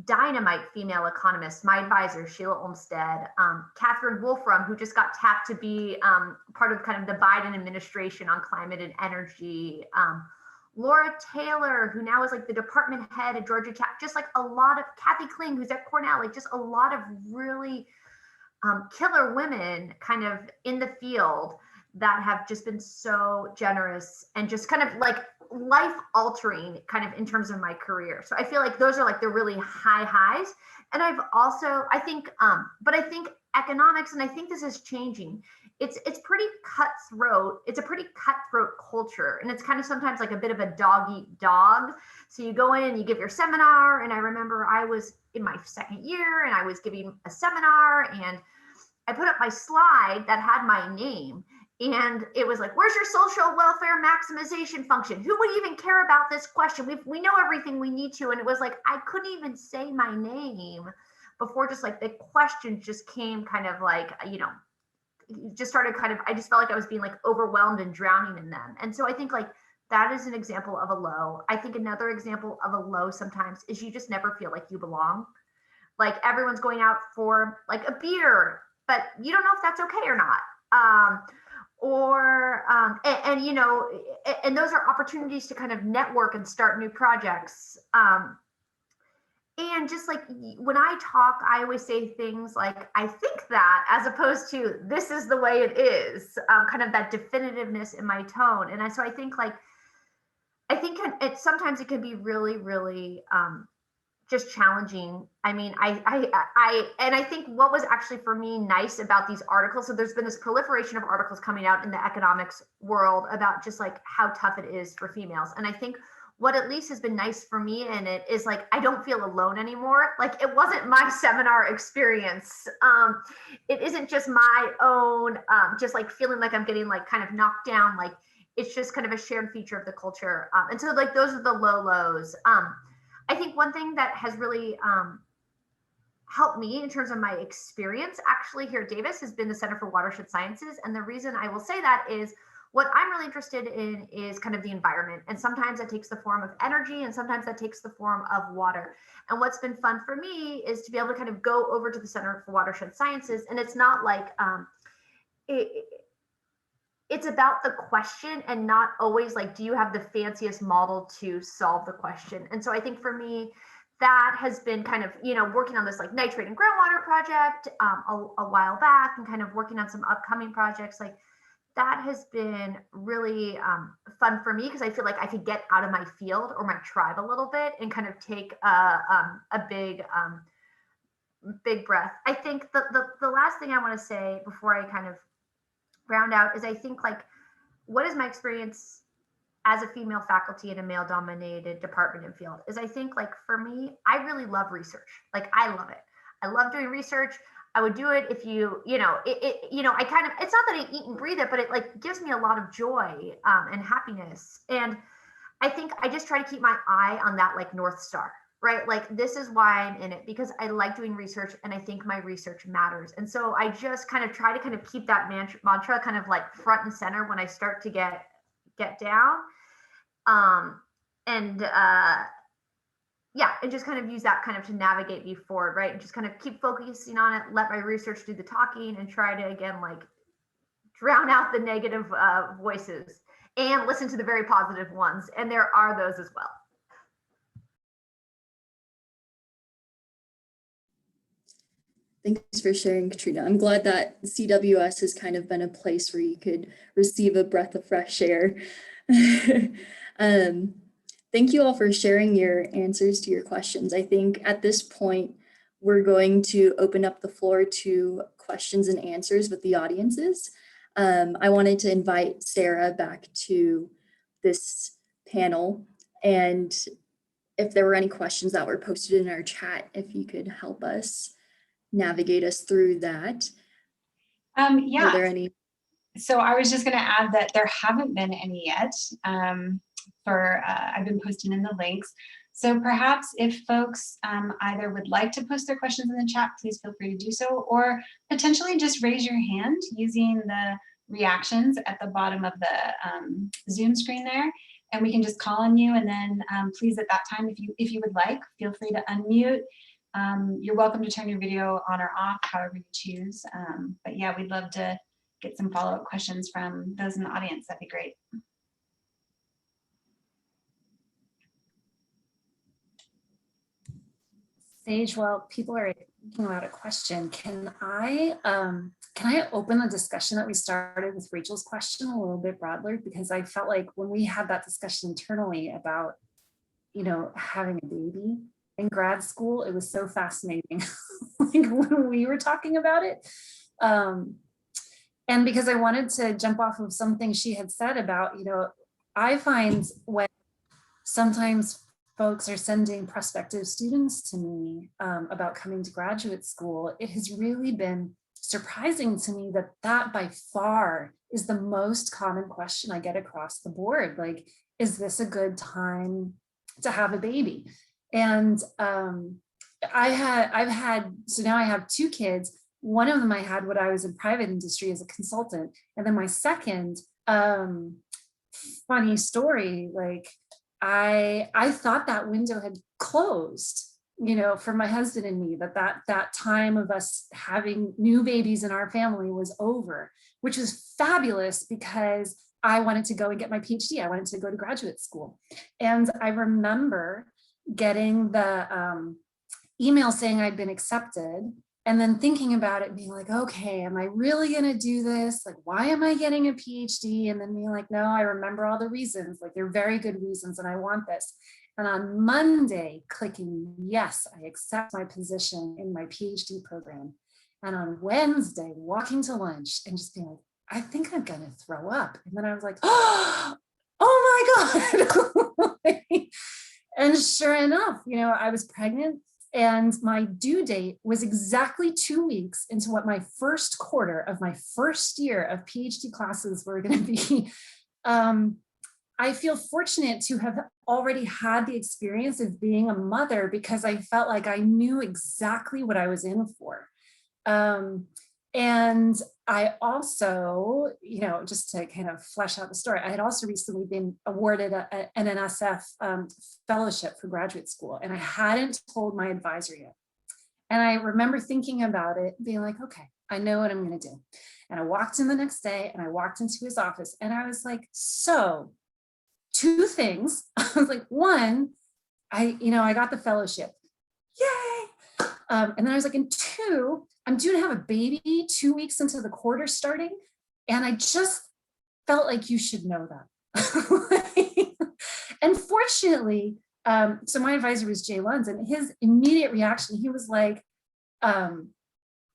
dynamite female economists, my advisor, Sheila Olmstead, Catherine Wolfram, who just got tapped to be part of kind of the Biden administration on climate and energy, Laura Taylor, who now is like the department head at Georgia Tech, just like a lot of Kathy Kling, who's at Cornell, like just a lot of really killer women kind of in the field that have just been so generous and just kind of like life altering kind of in terms of my career. So I feel like those are like the really high highs. And I've also, I think, but I think economics, and I think this is changing. It's pretty cutthroat. It's a pretty cutthroat culture. And it's kind of sometimes like a bit of a dog eat dog. So you go in and you give your seminar. And I remember I was in my second year and I was giving a seminar and I put up my slide that had my name. And it was like, where's your social welfare maximization function? Who would even care about this question? We know everything we need to. And it was like, I couldn't even say my name before just like the questions just came kind of like, you know, just started kind of, I just felt like I was being like overwhelmed and drowning in them. And so I think like that is an example of a low. I think another example of a low sometimes is you just never feel like you belong. Like everyone's going out for like a beer, but you don't know if that's okay or not. And you know, and those are opportunities to kind of network and start new projects. And just like when I talk, I always say things like, I think that, as opposed to this is the way it is, kind of that definitiveness in my tone. And so I think like, sometimes it can be really, really just challenging. I mean, I think what was actually for me nice about these articles, so there's been this proliferation of articles coming out in the economics world about just like how tough it is for females. And I think what at least has been nice for me in it is like, I don't feel alone anymore. Like it wasn't my seminar experience. It isn't just my own, just like feeling like I'm getting like kind of knocked down. Like it's just kind of a shared feature of the culture. And so like, those are the low lows. I think one thing that has really helped me in terms of my experience actually here at Davis has been the Center for Watershed Sciences. And the reason I will say that is what I'm really interested in is kind of the environment. And sometimes that takes the form of energy and sometimes that takes the form of water. And what's been fun for me is to be able to kind of go over to the Center for Watershed Sciences. And it's not like, it's about the question and not always like, do you have the fanciest model to solve the question? And so I think for me, that has been kind of, you know, working on this like nitrate and groundwater project a while back and kind of working on some upcoming projects. Like that has been really fun for me because I feel like I could get out of my field or my tribe a little bit and kind of take a big breath. I think the last thing I want to say before I kind of round out is I think like, what is my experience as a female faculty in a male dominated department and field is I think like for me, I really love research. Like I love it. I love doing research. I would do it if you know, I kind of, it's not that I eat and breathe it, but it like gives me a lot of joy and happiness. And I think I just try to keep my eye on that like North Star, right? Like this is why I'm in it because I like doing research and I think my research matters. And so I just kind of try to kind of keep that mantra kind of like front and center when I start to get down. Yeah, and just kind of use that kind of to navigate me forward, right? And just kind of keep focusing on it, let my research do the talking and try to, again, like drown out the negative voices and listen to the very positive ones. And there are those as well. Thanks for sharing, Katrina. I'm glad that CWS has kind of been a place where you could receive a breath of fresh air. Thank you all for sharing your answers to your questions. I think at this point, we're going to open up the floor to questions and answers with the audiences. I wanted to invite Sarah back to this panel. And if there were any questions that were posted in our chat, if you could help us navigate us through that. Yeah. Are there any? So I was just going to add that there haven't been any yet. I've been posting in the links. So perhaps if folks either would like to post their questions in the chat, please feel free to do so, or potentially just raise your hand using the reactions at the bottom of the Zoom screen there, and we can just call on you. And then please, at that time, if you would like, feel free to unmute. You're welcome to turn your video on or off, however you choose. But yeah, we'd love to get some follow-up questions from those in the audience. That'd be great. Sage, while people are thinking about a question, can I open the discussion that we started with Rachel's question a little bit broader? Because I felt like when we had that discussion internally about, having a baby in grad school, it was so fascinating like when we were talking about it. And because I wanted to jump off of something she had said about, I find when sometimes folks are sending prospective students to me about coming to graduate school, it has really been surprising to me that by far is the most common question I get across the board. Like, is this a good time to have a baby? And so now I have 2 kids. One of them I had when I was in private industry as a consultant. And then my second, funny story, like, I thought that window had closed, for my husband and me, that time of us having new babies in our family was over, which was fabulous because I wanted to go and get my PhD. I wanted to go to graduate school. And I remember getting the email saying I'd been accepted, and then thinking about it, being like, okay, am I really going to do this? Like, why am I getting a PhD? And then being like, no, I remember all the reasons, like they're very good reasons and I want this. And on Monday, clicking, yes, I accept my position in my PhD program. And on Wednesday, walking to lunch and just being like, I think I'm going to throw up. And then I was like, oh my God. And sure enough, I was pregnant. And my due date was exactly 2 weeks into what my first quarter of my first year of PhD classes were going to be. I feel fortunate to have already had the experience of being a mother because I felt like I knew exactly what I was in for. And I also, just to kind of flesh out the story, I had also recently been awarded an NSF fellowship for graduate school, and I hadn't told my advisor yet. And I remember thinking about it, being like, okay, I know what I'm going to do. And I walked in the next day and I walked into his office and I was like, so 2 things. I was like, 1, I got the fellowship. Yay. And then I was like, and 2, I'm due to have a baby 2 weeks into the quarter starting. And I just felt like you should know that. And fortunately, so my advisor was Jay Lunds, and his immediate reaction, he was like,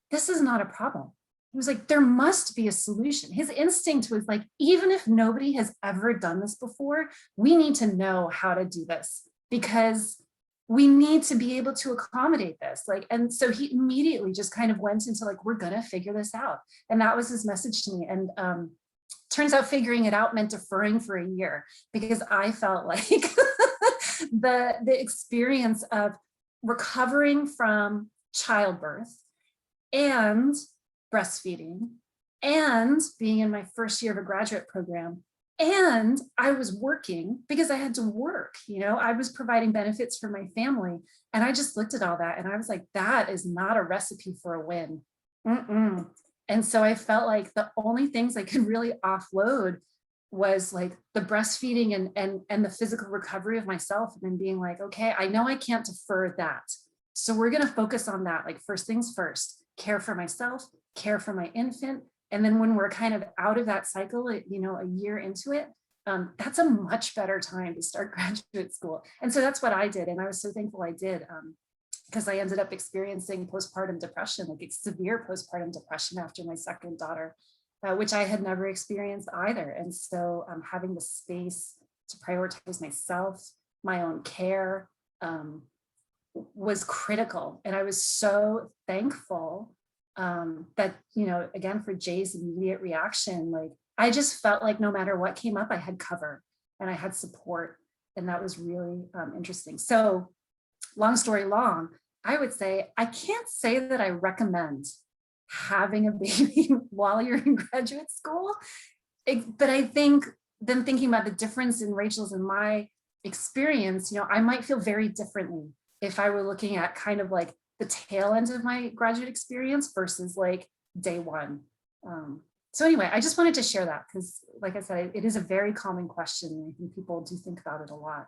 this is not a problem. He was like, there must be a solution. His instinct was like, even if nobody has ever done this before, we need to know how to do this because we need to be able to accommodate this. And so he immediately just kind of went into like, we're gonna figure this out. And that was his message to me. And turns out figuring it out meant deferring for a year because I felt like the experience of recovering from childbirth and breastfeeding and being in my first year of a graduate program. And I was working because I had to work, I was providing benefits for my family. And I just looked at all that and I was like, that is not a recipe for a win. And so I felt like the only things I could really offload was like the breastfeeding and the physical recovery of myself, and then being like, okay, I know I can't defer that. So we're going to focus on that. Like first things first, care for myself, care for my infant. And then when we're kind of out of that cycle, a year into it, that's a much better time to start graduate school. And so that's what I did. And I was so thankful I did because I ended up experiencing postpartum depression, like severe postpartum depression after my second daughter, which I had never experienced either. And so having the space to prioritize myself, my own care was critical. And I was so thankful that, again, for Jay's immediate reaction, like I just felt like no matter what came up, I had cover and I had support. And that was really interesting. So long story long, I would say, I can't say that I recommend having a baby while you're in graduate school. But I think then thinking about the difference in Rachel's and my experience, I might feel very differently if I were looking at kind of like the tail end of my graduate experience versus like day one. So anyway, I just wanted to share that because, like I said, it is a very common question. And I think people do think about it a lot.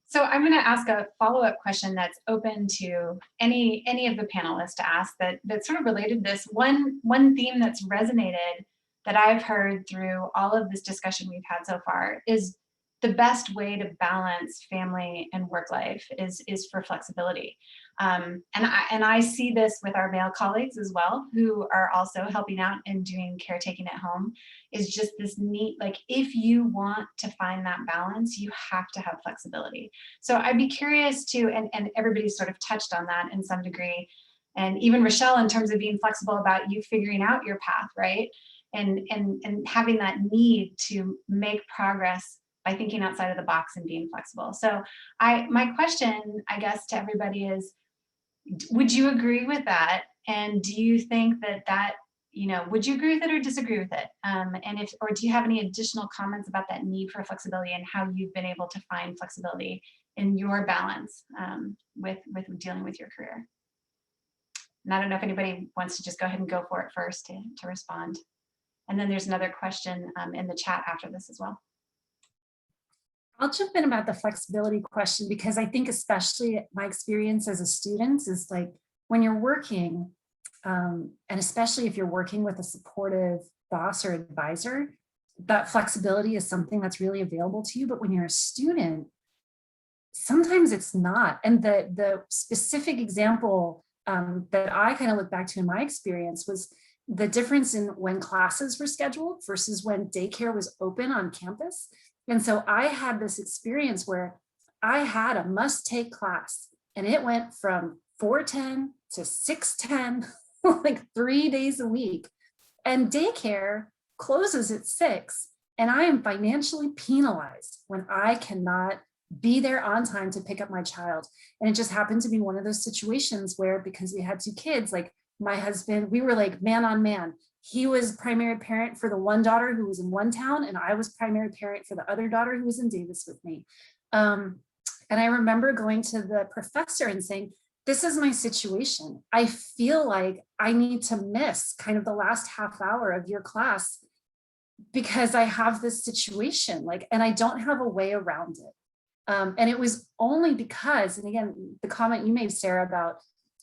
So I'm going to ask a follow-up question that's open to any of the panelists to ask that sort of related to this. One theme that's resonated that I've heard through all of this discussion we've had so far is the best way to balance family and work life is for flexibility. And I see this with our male colleagues as well, who are also helping out and doing caretaking at home, is just this neat, like, if you want to find that balance, you have to have flexibility. So I'd be curious to, and everybody's sort of touched on that in some degree, and even Rochelle in terms of being flexible about you figuring out your path, right? And having that need to make progress by thinking outside of the box and being flexible. So my question, I guess, to everybody is, would you agree with that? And do you think that, would you agree with it or disagree with it? Or do you have any additional comments about that need for flexibility and how you've been able to find flexibility in your balance with dealing with your career? And I don't know if anybody wants to just go ahead and go for it first to respond. And then there's another question in the chat after this as well. I'll jump in about the flexibility question because I think especially my experience as a student is like when you're working, and especially if you're working with a supportive boss or advisor, that flexibility is something that's really available to you. But when you're a student, sometimes it's not. And the specific example that I kind of look back to in my experience was the difference in when classes were scheduled versus when daycare was open on campus. And so I had this experience where I had a must-take class and it went from 4:10 to 6:10, like 3 days a week. And daycare closes at 6, and I am financially penalized when I cannot be there on time to pick up my child. And it just happened to be one of those situations where, because we had 2 kids, like my husband, we were like man on man. He was primary parent for the one daughter who was in one town, and I was primary parent for the other daughter who was in Davis with me. And I remember going to the professor and saying, this is my situation. I feel like I need to miss kind of the last half hour of your class because I have this situation, like, and I don't have a way around it. And it was only because, and again, the comment you made, Sarah, about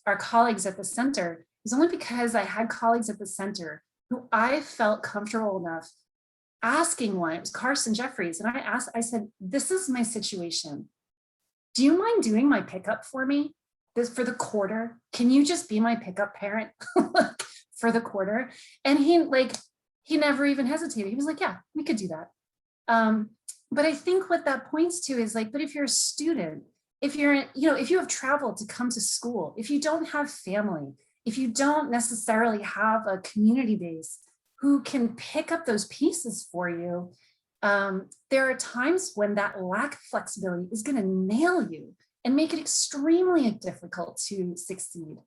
our colleagues at the center, is only because I had colleagues at the center who I felt comfortable enough asking one. It was Carson Jeffries. And I said, this is my situation. Do you mind doing my pickup for me for the quarter? Can you just be my pickup parent for the quarter? And he never even hesitated. He was like, yeah, we could do that. But I think what that points to is like, but if you're a student, if you have traveled to come to school, if you don't have family, if you don't necessarily have a community base who can pick up those pieces for you, there are times when that lack of flexibility is going to nail you and make it extremely difficult to succeed.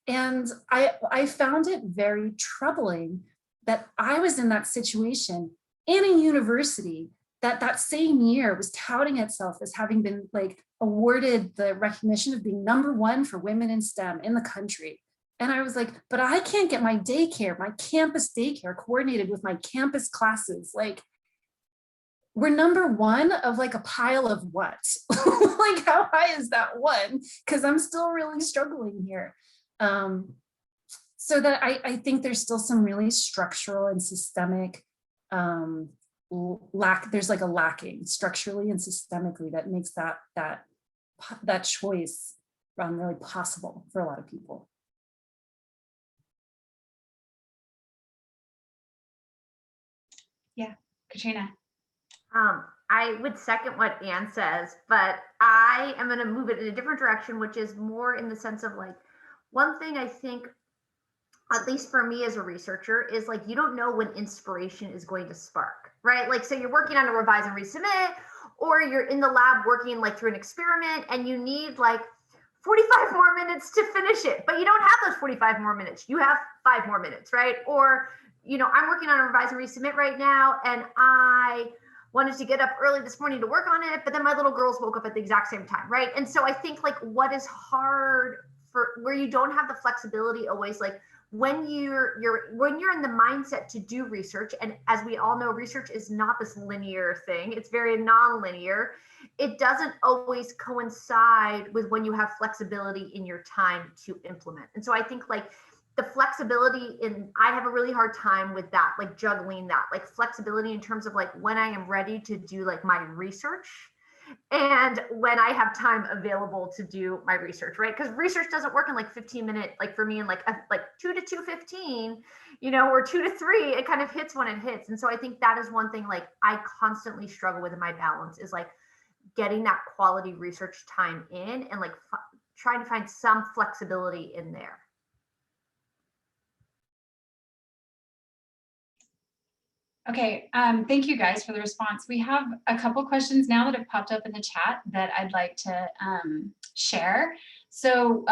And I found it very troubling that I was in that situation in a university that same year was touting itself as having been like awarded the recognition of being #1 for women in STEM in the country. And I was like, but I can't get my daycare, my campus daycare coordinated with my campus classes. Like, we're #1 of like a pile of what? Like, how high is that one? Because I'm still really struggling here. So that I think there's still some really structural and systemic there's like a lacking structurally and systemically that makes that choice really possible for a lot of people. Yeah, Katrina. I would second what Anne says, but I am going to move it in a different direction, which is more in the sense of like, one thing I think at least for me as a researcher, is like, you don't know when inspiration is going to spark, right? Like, so you're working on a revise and resubmit, or you're in the lab working like through an experiment and you need like 45 more minutes to finish it, but you don't have those 45 more minutes. You have 5 more minutes, right? Or, you know, I'm working on a revise and resubmit right now, and I wanted to get up early this morning to work on it, but then my little girls woke up at the exact same time, right? And so I think like what is hard for where you don't have the flexibility always, like when you're in the mindset to do research, and as we all know, research is not this linear thing, it's very non-linear. It doesn't always coincide with when you have flexibility in your time to implement. And so I think like the flexibility I have a really hard time with that, like juggling that, like flexibility in terms of like when I am ready to do like my research and when I have time available to do my research, right? Because research doesn't work in like 15-minute, like for me in like 2 to 2:15, you know, or 2 to 3, it kind of hits when it hits. And so I think that is one thing like I constantly struggle with in my balance, is like getting that quality research time in and like trying to find some flexibility in there. Okay, thank you guys for the response. We have a couple questions now that have popped up in the chat that I'd like to share. So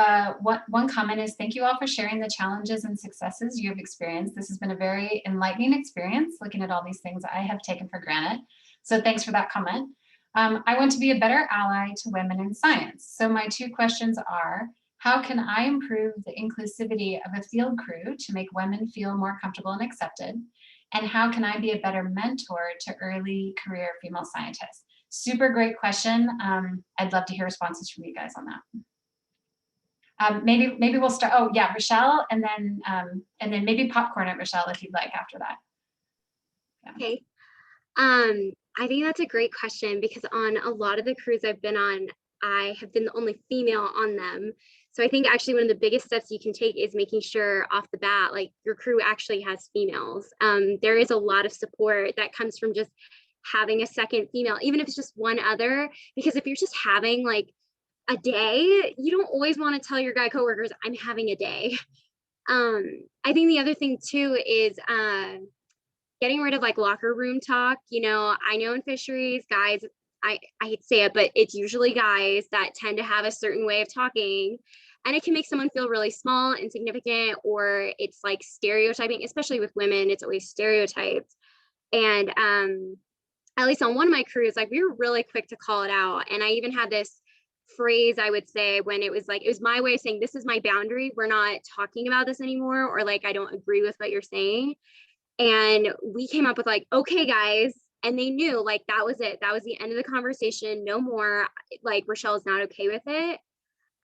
one comment is, thank you all for sharing the challenges and successes you have experienced. This has been a very enlightening experience, looking at all these things I have taken for granted. So thanks for that comment. I want to be a better ally to women in science. So my 2 questions are, how can I improve the inclusivity of a field crew to make women feel more comfortable and accepted? And how can I be a better mentor to early career female scientists? Super great question. I'd love to hear responses from you guys on that. Maybe we'll start. Oh yeah, Rochelle, and then maybe popcorn at Rochelle if you'd like after that. Yeah. Okay. I think that's a great question, because on a lot of the crews I've been on, I have been the only female on them. So I think actually one of the biggest steps you can take is making sure off the bat, like your crew actually has females. There is a lot of support that comes from just having a second female, even if it's just one other, because if you're just having like a day, you don't always want to tell your guy coworkers, I'm having a day. I think the other thing too is getting rid of like locker room talk. You know, I know in fisheries, guys, I hate to say it, but it's usually guys that tend to have a certain way of talking, and it can make someone feel really small, insignificant, or it's like stereotyping, especially with women, it's always stereotyped. And at least on one of my crews, like we were really quick to call it out. And I even had this phrase I would say when it was my way of saying, this is my boundary, we're not talking about this anymore, or like, I don't agree with what you're saying. And we came up with like, okay, guys. And they knew like that was it. That was the end of the conversation. No more. Like Rochelle's not okay with it.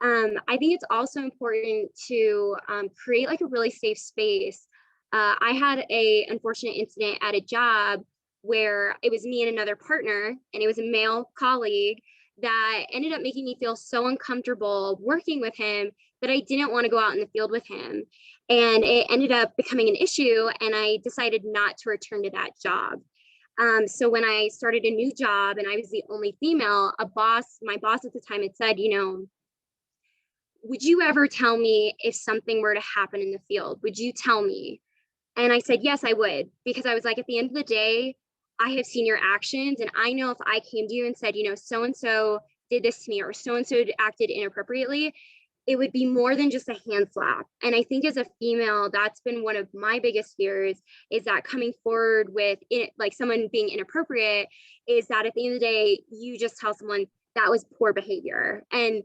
I think it's also important to create like a really safe space. I had a unfortunate incident at a job where it was me and another partner, and it was a male colleague that ended up making me feel so uncomfortable working with him that I didn't want to go out in the field with him. And it ended up becoming an issue, and I decided not to return to that job. So when I started a new job and I was the only female, my boss at the time had said, you know, would you ever tell me if something were to happen in the field? Would you tell me? And I said, yes, I would, because I was like, at the end of the day, I have seen your actions, and I know if I came to you and said, you know, so-and-so did this to me, or so-and-so acted inappropriately, it would be more than just a hand slap. And I think as a female, that's been one of my biggest fears, is that coming forward with it, like someone being inappropriate, is that at the end of the day, you just tell someone that was poor behavior. And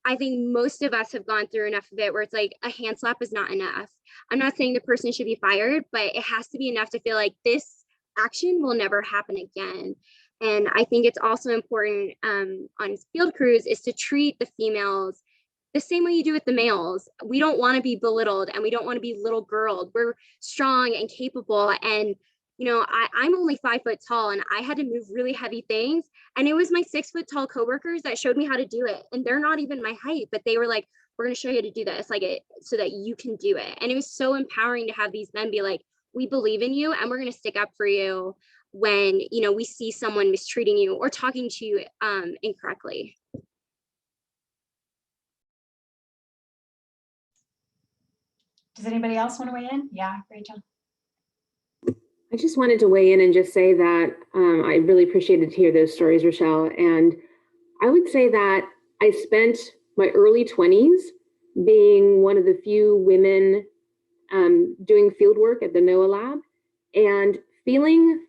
I think most of us have gone through enough of it where it's like a hand slap is not enough. I'm not saying the person should be fired, but it has to be enough to feel like this action will never happen again. And I think it's also important on field crews is to treat the females the same way you do with the males. We don't want to be belittled, and we don't want to be little girled. We're strong and capable. And, you know, I'm only 5 foot tall, and I had to move really heavy things. And it was my 6 foot tall coworkers that showed me how to do it. And they're not even my height, but they were like, we're going to show you how to do this, like it, so that you can do it. And it was so empowering to have these men be like, we believe in you, and we're going to stick up for you when, you know, we see someone mistreating you or talking to you incorrectly. Does anybody else want to weigh in? Yeah, Rachel. I just wanted to weigh in and just say that I really appreciated to hear those stories, Rochelle. And I would say that I spent my early 20s being one of the few women doing field work at the NOAA lab and feeling,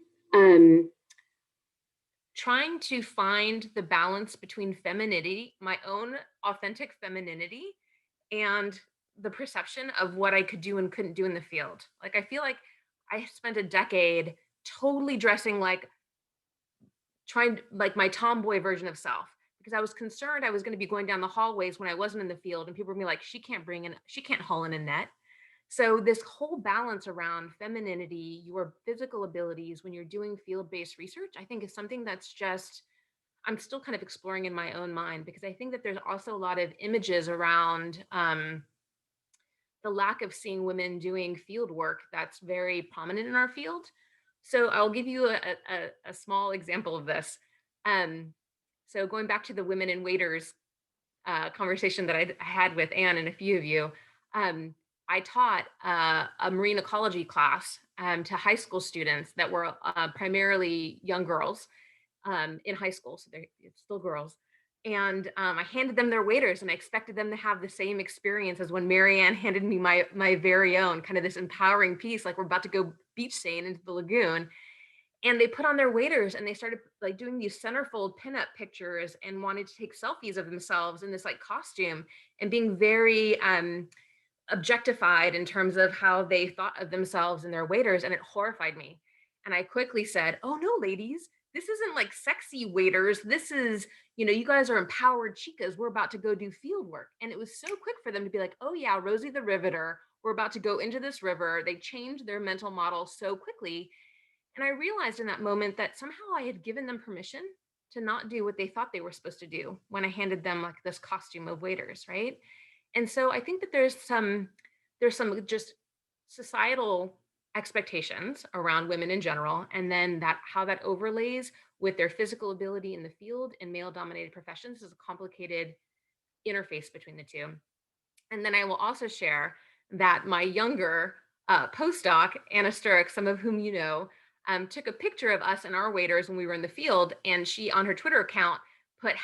trying to find the balance between femininity, my own authentic femininity, and the perception of what I could do and couldn't do in the field. Like, I feel like I spent a decade totally dressing like my tomboy version of self, because I was concerned I was going to be going down the hallways when I wasn't in the field and people would be like, she can't haul in a net. So this whole balance around femininity, your physical abilities when you're doing field-based research, I think is something that's just, I'm still kind of exploring in my own mind, because I think that there's also a lot of images around the lack of seeing women doing field work that's very prominent in our field. So I'll give you a small example of this. So going back to the women in waiters conversation that I had with Anne and a few of you, I taught a marine ecology class to high school students that were primarily young girls in high school, so it's still girls. And I handed them their waders, and I expected them to have the same experience as when Marianne handed me my very own, kind of this empowering piece, like we're about to go beach sailing into the lagoon. And they put on their waders and they started like doing these centerfold pinup pictures and wanted to take selfies of themselves in this like costume and being very objectified in terms of how they thought of themselves and their waders. And it horrified me. And I quickly said, oh no, ladies, this isn't like sexy waders. This is, you guys are empowered chicas. We're about to go do field work. And it was so quick for them to be like, oh yeah, Rosie the Riveter, we're about to go into this river. They changed their mental model so quickly. And I realized in that moment that somehow I had given them permission to not do what they thought they were supposed to do when I handed them like this costume of waders, right? And so I think that there's some just societal expectations around women in general, and then how that overlays with their physical ability in the field in male-dominated professions is a complicated interface between the two. And then I will also share that my younger postdoc, Anna Sturrock, some of whom you know, took a picture of us and our waders when we were in the field, and she on her Twitter account put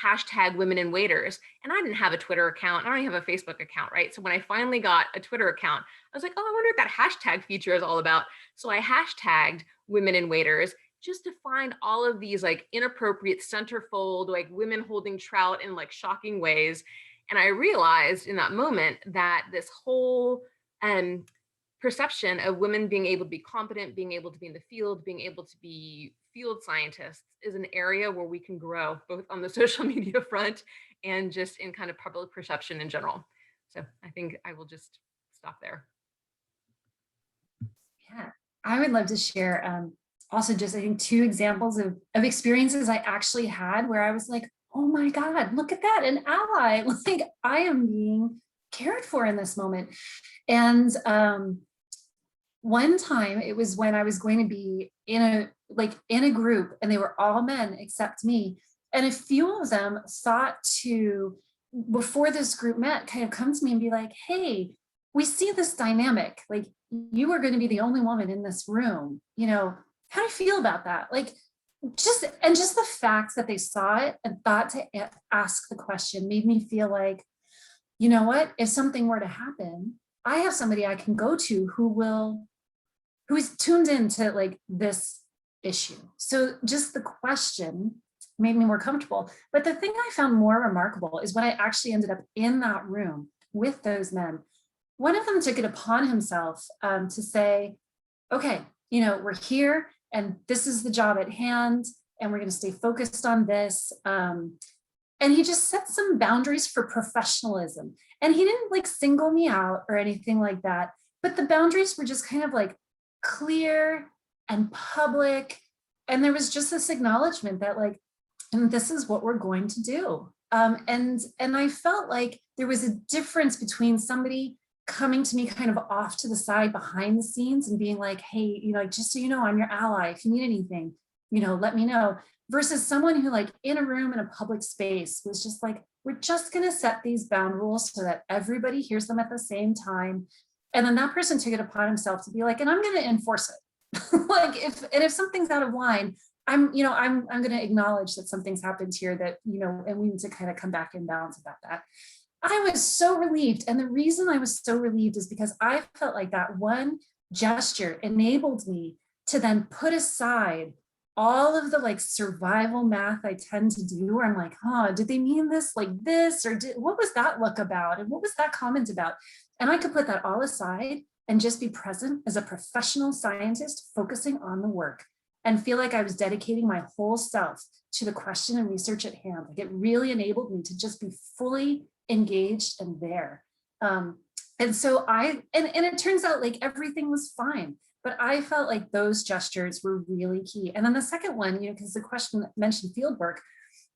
#women-in-waders. And I didn't have a Twitter account. I don't even have a Facebook account, right? So when I finally got a Twitter account, I was like, oh, I wonder what that hashtag feature is all about. So I hashtagged women-in-waders just to find all of these like inappropriate centerfold, like women holding trout in like shocking ways. And I realized in that moment that this whole perception of women being able to be competent, being able to be in the field, being able to be field scientists is an area where we can grow both on the social media front and just in kind of public perception in general. So I think I will just stop there. Yeah, I would love to share also just I think 2 examples of experiences I actually had where I was like, oh my God, look at that, an ally. Like I am being cared for in this moment. And one time it was when I was going to be in a group and they were all men except me. And a few of them sought to, before this group met, kind of come to me and be like, hey, we see this dynamic, like you are going to be the only woman in this room. How do you feel about that? Like, just the fact that they saw it and thought to ask the question made me feel like, you know what, if something were to happen, I have somebody I can go to who is tuned into like this issue. So just the question made me more comfortable. But the thing I found more remarkable is when I actually ended up in that room with those men, one of them took it upon himself to say, okay, we're here and this is the job at hand and we're going to stay focused on this. And he just set some boundaries for professionalism. And he didn't like single me out or anything like that. But the boundaries were just kind of like clear and public. And there was just this acknowledgement that like, and this is what we're going to do. And I felt like there was a difference between somebody coming to me kind of off to the side behind the scenes and being like, hey, just so you know, I'm your ally. If you need anything, let me know. Versus someone who like in a room in a public space was just like, we're just going to set these bound rules so that everybody hears them at the same time. And then that person took it upon himself to be like, and I'm going to enforce it. Like if something's out of line, I'm going to acknowledge that something's happened here that, and we need to kind of come back in balance about that. I was so relieved. And the reason I was so relieved is because I felt like that one gesture enabled me to then put aside all of the like survival math I tend to do, where I'm like, oh, did they mean this like this? Or what was that look about? And what was that comment about? And I could put that all aside and just be present as a professional scientist focusing on the work and feel like I was dedicating my whole self to the question and research at hand. Like it really enabled me to just be fully engaged and there. And so and it turns out like everything was fine, but I felt like those gestures were really key. And then the second one, because the question mentioned field work.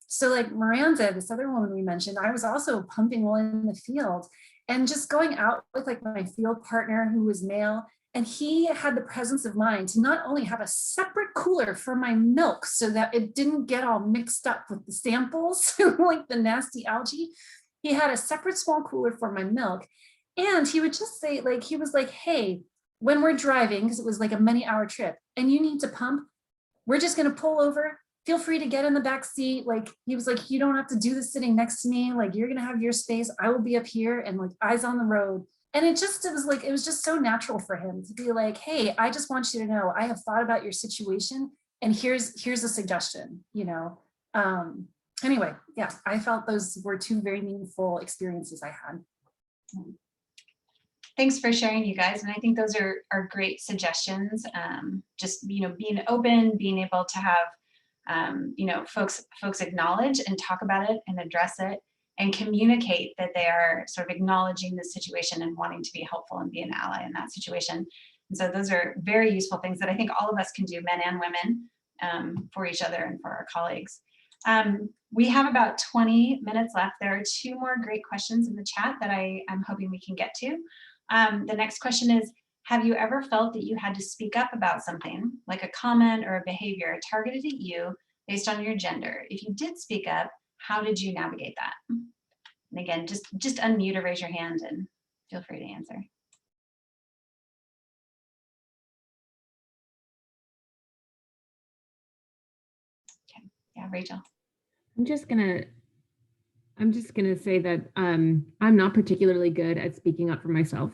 So like Miranda, this other woman we mentioned, I was also pumping while in the field and just going out with like my field partner who was male. And he had the presence of mind to not only have a separate cooler for my milk so that it didn't get all mixed up with the samples, like the nasty algae. He had a separate small cooler for my milk. And he would just say, like, he was like, hey, when we're driving, because it was like a many-hour trip, and you need to pump, we're just going to pull over. Feel free to get in the back seat. Like, he was like, you don't have to do this sitting next to me. Like, you're going to have your space. I will be up here and like eyes on the road. And it was just so natural for him to be like, hey, I just want you to know, I have thought about your situation and here's a suggestion, Anyway, yeah, I felt those were two very meaningful experiences I had. Thanks for sharing, you guys. And I think those are great suggestions. Just, being open, being able to have, folks acknowledge and talk about it and address it and communicate that they are sort of acknowledging the situation and wanting to be helpful and be an ally in that situation. And so those are very useful things that I think all of us can do, men and women, for each other and for our colleagues. We have about 20 minutes left. There are two more great questions in the chat that I'm hoping we can get to. The next question is, have you ever felt that you had to speak up about something, like a comment or a behavior targeted at you based on your gender? If you did speak up, how did you navigate that? And again, just unmute or raise your hand and feel free to answer. Okay, yeah, Rachel. I'm just gonna say that I'm not particularly good at speaking up for myself.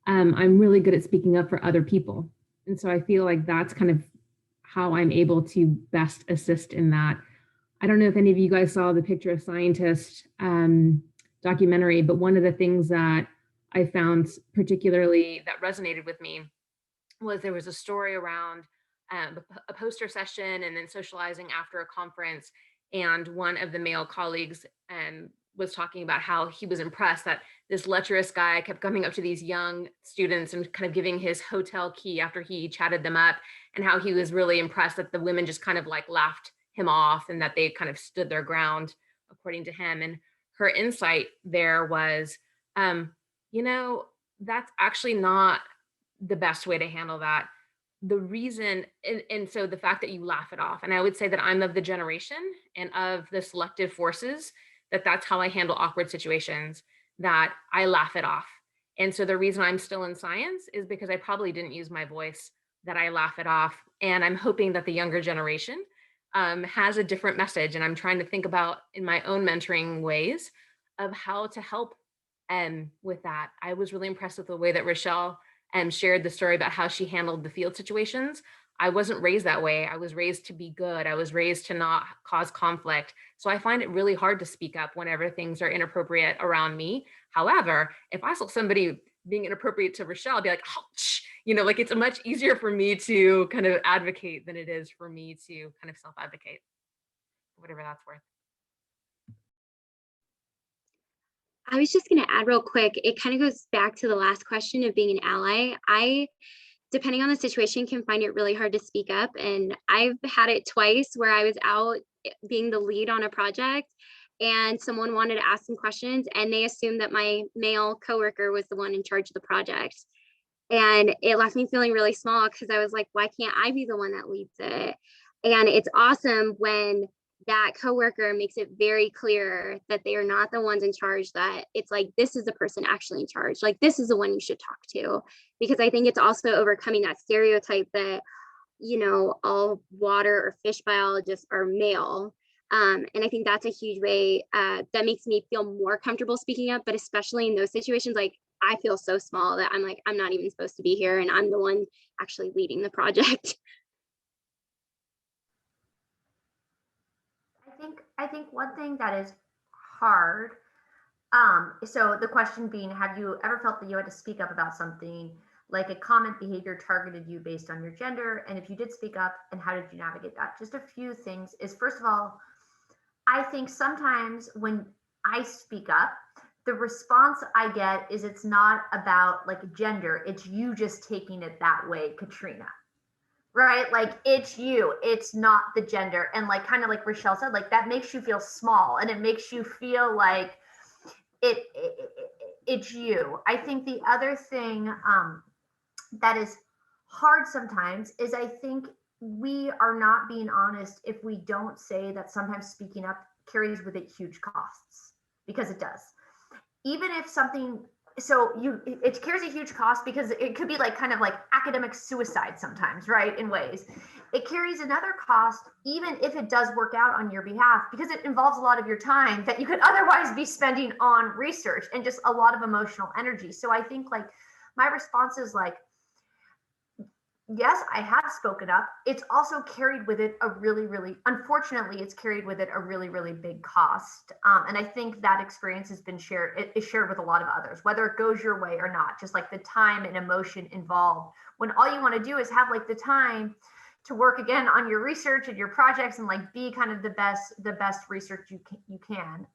I'm really good at speaking up for other people. And so I feel like that's kind of how I'm able to best assist in that. I don't know if any of you guys saw the Picture of Scientist documentary, but one of the things that I found particularly that resonated with me was there was a story around a poster session and then socializing after a conference. And one of the male colleagues was talking about how he was impressed that this lecherous guy kept coming up to these young students and kind of giving his hotel key after he chatted them up, and how he was really impressed that the women just kind of like laughed him off and that they kind of stood their ground according to him. And her insight there was, that's actually not the best way to handle that. The reason, and so the fact that you laugh it off, and I would say that I'm of the generation and of the selective forces, that's how I handle awkward situations, that I laugh it off. And so the reason I'm still in science is because I probably didn't use my voice, that I laugh it off. And I'm hoping that the younger generation has a different message. And I'm trying to think about in my own mentoring ways of how to help with that. I was really impressed with the way that Rochelle shared the story about how she handled the field situations. I wasn't raised that way. I was raised to be good. I was raised to not cause conflict. So I find it really hard to speak up whenever things are inappropriate around me. However, if I saw somebody being inappropriate to Rochelle, I'd be like, ouch, like it's much easier for me to kind of advocate than it is for me to kind of self-advocate, whatever that's worth. I was just going to add real quick, it kind of goes back to the last question of being an ally. Depending on the situation, can find it really hard to speak up. And I've had it twice where I was out being the lead on a project and someone wanted to ask some questions and they assumed that my male coworker was the one in charge of the project. And it left me feeling really small because I was like, why can't I be the one that leads it? And it's awesome when that coworker makes it very clear that they are not the ones in charge, that it's like, this is the person actually in charge. Like, this is the one you should talk to. Because I think it's also overcoming that stereotype that, you know, all water or fish biologists are male. And I think that's a huge way that makes me feel more comfortable speaking up, but especially in those situations, like I feel so small that I'm like, I'm not even supposed to be here, and I'm the one actually leading the project. I think one thing that is hard, so the question being, have you ever felt that you had to speak up about something, like a comment behavior targeted you based on your gender? And if you did speak up, and how did you navigate that? Just a few things is, first of all, I think sometimes when I speak up, the response I get is it's not about like gender, it's you just taking it that way, Katrina. Right? Like, it's you, it's not the gender. And like, kind of like Rochelle said, like that makes you feel small, and it makes you feel like it's you. I think the other thing that is hard sometimes is, I think we are not being honest if we don't say that sometimes speaking up carries with it huge costs, because it does. Even if something, so it carries a huge cost because it could be like kind of like academic suicide sometimes, right? In ways it carries another cost, even if it does work out on your behalf, because it involves a lot of your time that you could otherwise be spending on research, and just a lot of emotional energy. So I think like my response is like, yes, I have spoken up. It's also carried with it a really, unfortunately, it's carried with it a really big cost. And I think that experience has been shared, it is shared with a lot of others, whether it goes your way or not, just like the time and emotion involved, when all you want to do is have like the time to work again on your research and your projects, and like be kind of the best research you can.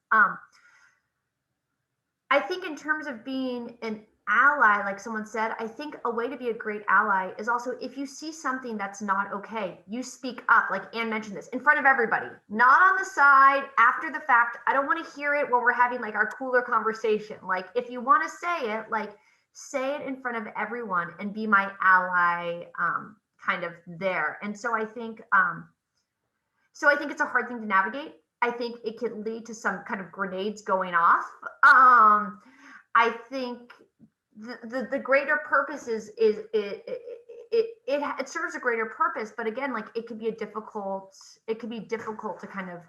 I think in terms of being an ally, like someone said, I think a way to be a great ally is also, if you see something that's not okay, you speak up, like Anne mentioned this, in front of everybody, not on the side after the fact. I don't want to hear it when we're having like our cooler conversation. Like, if you want to say it, like say it in front of everyone and be my ally, kind of there. And so I think it's a hard thing to navigate. I think it could lead to some kind of grenades going off. I think the greater purpose is it serves a greater purpose, but again, like it could be difficult to kind of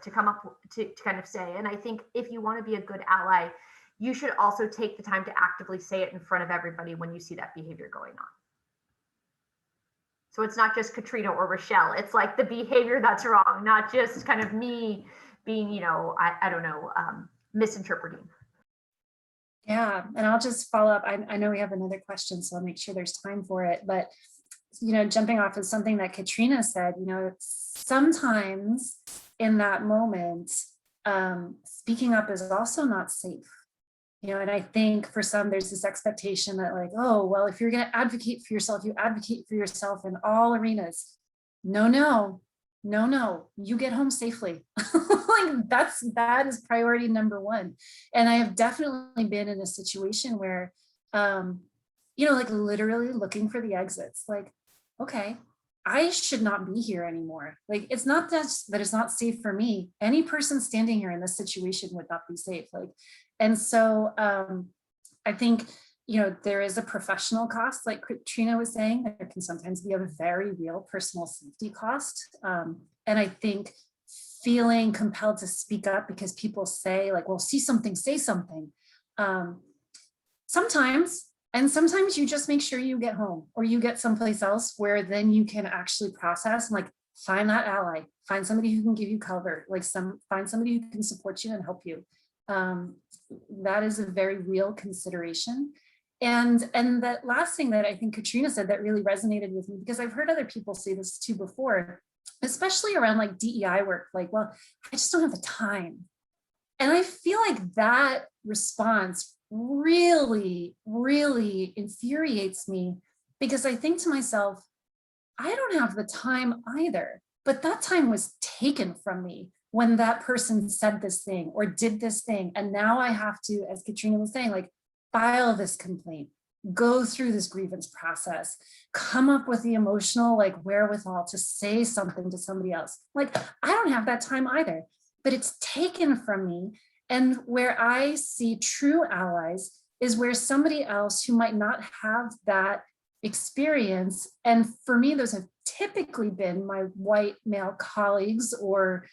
to come up to kind of say. And I think if you want to be a good ally, you should also take the time to actively say it in front of everybody when you see that behavior going on. So it's not just Katrina or Rochelle, it's like the behavior that's wrong, not just kind of me being, you know, I don't know, misinterpreting. Yeah, and I'll just follow up. I know we have another question, so I'll make sure there's time for it. But, you know, jumping off of something that Katrina said, you know, sometimes in that moment, speaking up is also not safe. You know, and I think for some, there's this expectation that like, oh, well, if you're going to advocate for yourself, you advocate for yourself in all arenas. No, you get home safely. Like that is priority number one. And I have definitely been in a situation where, you know, like literally looking for the exits, like, okay, I should not be here anymore. Like, it's not that it's not safe for me. Any person standing here in this situation would not be safe. Like, and so I think, you know, there is a professional cost, like Katrina was saying. There can sometimes be a very real personal safety cost. And I think feeling compelled to speak up because people say like, well, see something, say something. Sometimes you just make sure you get home or you get someplace else where then you can actually process and like find that ally, find somebody who can give you cover, like find somebody who can support you and help you. That is a very real consideration. And the last thing that I think Katrina said that really resonated with me, because I've heard other people say this too before, especially around like DEI work, like, well, I just don't have the time. And I feel like that response really infuriates me, because I think to myself, I don't have the time either, but that time was taken from me when that person said this thing or did this thing. And now I have to, as Katrina was saying, like file this complaint, go through this grievance process, come up with the emotional like wherewithal to say something to somebody else. Like, I don't have that time either, but it's taken from me. And where I see true allies is where somebody else who might not have that experience, and for me, those have typically been my white male colleagues or,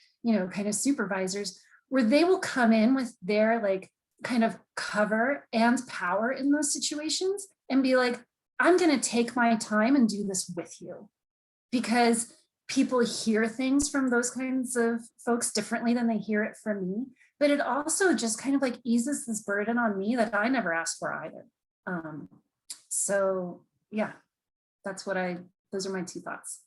kind of supervisors, where they will come in with their like kind of cover and power in those situations and be like, I'm going to take my time and do this with you, because people hear things from those kinds of folks differently than they hear it from me. But it also just kind of like eases this burden on me that I never asked for either. So yeah, those are my 2 thoughts.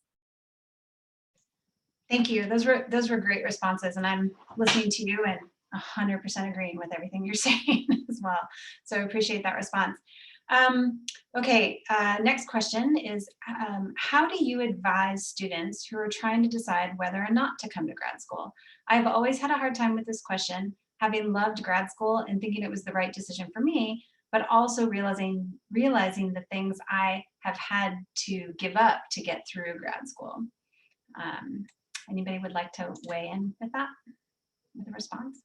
Thank you. Those were great responses, and I'm listening to you and 100% agreeing with everything you're saying as well. So I appreciate that response. Okay, next question is, how do you advise students who are trying to decide whether or not to come to grad school? I've always had a hard time with this question, having loved grad school and thinking it was the right decision for me, but also realizing the things I have had to give up to get through grad school. Anybody would like to weigh in with that, with a response?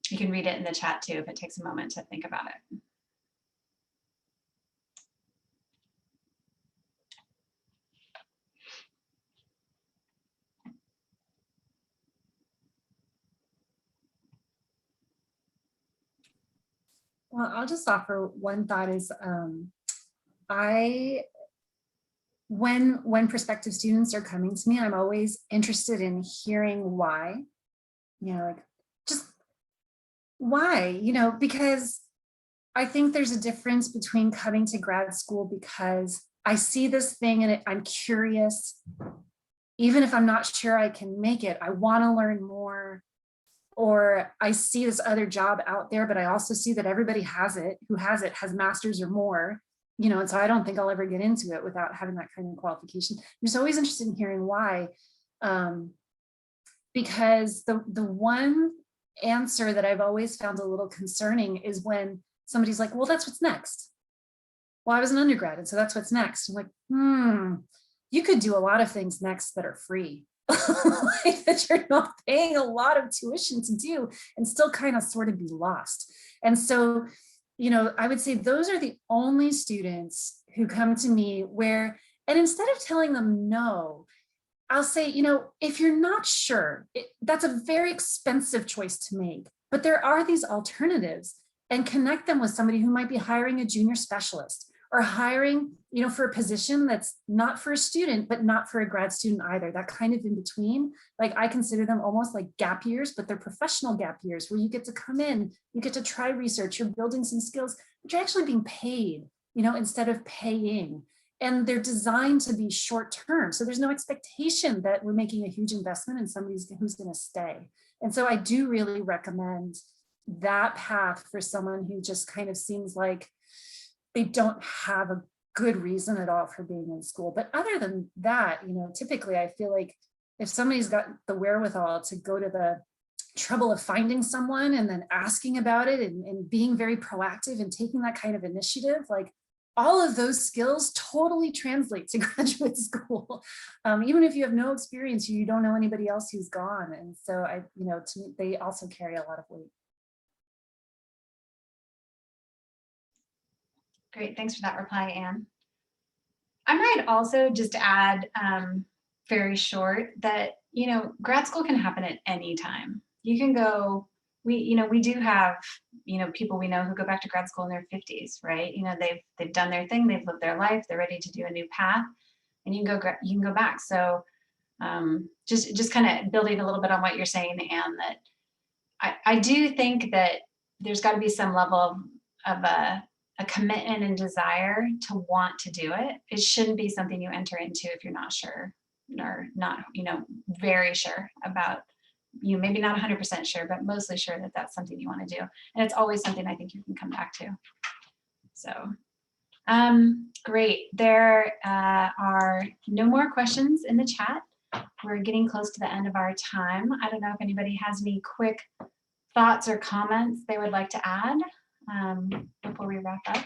You can read it in the chat too, if it takes a moment to think about it. Well, I'll just offer one thought is, when prospective students are coming to me, I'm always interested in hearing why, like just why, because I think there's a difference between coming to grad school because I see this thing and I'm curious, even if I'm not sure I can make it, I want to learn more. Or I see this other job out there, but I also see that everybody who has it has masters or more, and so I don't think I'll ever get into it without having that kind of qualification. I'm just always interested in hearing why, because the one answer that I've always found a little concerning is when somebody's like, well, that's what's next. Well, I was an undergrad, and so that's what's next. I'm like, you could do a lot of things next that are free. Like that you're not paying a lot of tuition to do and still kind of sort of be lost. And so, I would say those are the only students who come to me where, and instead of telling them no, I'll say, if you're not sure, that's a very expensive choice to make, but there are these alternatives, and connect them with somebody who might be hiring a junior specialist or hiring, for a position that's not for a student, but not for a grad student either, that kind of in between. Like I consider them almost like gap years, but they're professional gap years where you get to come in, you get to try research, you're building some skills, but you're actually being paid, instead of paying. And they're designed to be short term. So there's no expectation that we're making a huge investment in somebody who's going to stay. And so I do really recommend that path for someone who just kind of seems like they don't have a good reason at all for being in school. But other than that, typically I feel like if somebody's got the wherewithal to go to the trouble of finding someone and then asking about it and being very proactive and taking that kind of initiative, like all of those skills totally translate to graduate school. Even if you have no experience, you don't know anybody else who's gone. And so to me, they also carry a lot of weight. Great, thanks for that reply, Anne. I might also just add very short that, grad school can happen at any time. You can go, we do have, people we know who go back to grad school in their 50s, right? They've done their thing, they've lived their life, they're ready to do a new path, and you can go back. So just kind of building a little bit on what you're saying, Anne, that I do think that there's got to be some level of a commitment and desire to want to do it. It shouldn't be something you enter into if you're not sure or not, very sure about, maybe not 100% sure, but mostly sure that that's something you want to do. And it's always something I think you can come back to. So, great. There are no more questions in the chat. we're getting close to the end of our time. I don't know if anybody has any quick thoughts or comments they would like to add before we wrap up.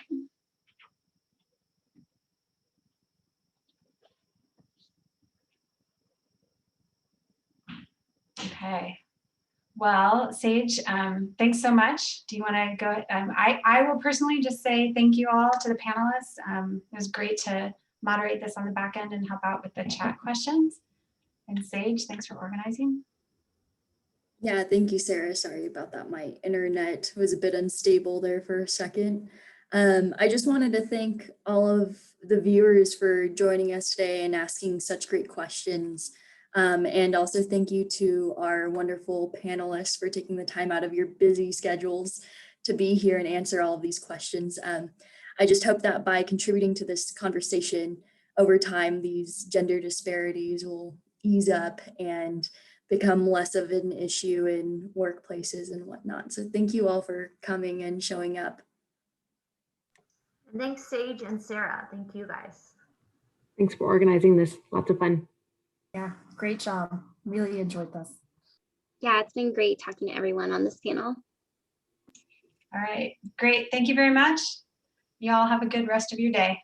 Okay. Well, Sage, thanks so much. Do you want to go? I will personally just say thank you all to the panelists. It was great to moderate this on the back end and help out with the chat questions. And Sage, thanks for organizing. Yeah, thank you, Sarah. Sorry about that. My internet was a bit unstable there for a second. I just wanted to thank all of the viewers for joining us today and asking such great questions. And also thank you to our wonderful panelists for taking the time out of your busy schedules to be here and answer all of these questions. I just hope that by contributing to this conversation over time, these gender disparities will ease up and become less of an issue in workplaces and whatnot. So thank you all for coming and showing up. And thanks, Sage and Sarah. Thank you guys. Thanks for organizing this. Lots of fun. Yeah, great job. Really enjoyed this. Yeah, it's been great talking to everyone on this panel. All right, great. Thank you very much. You all have a good rest of your day.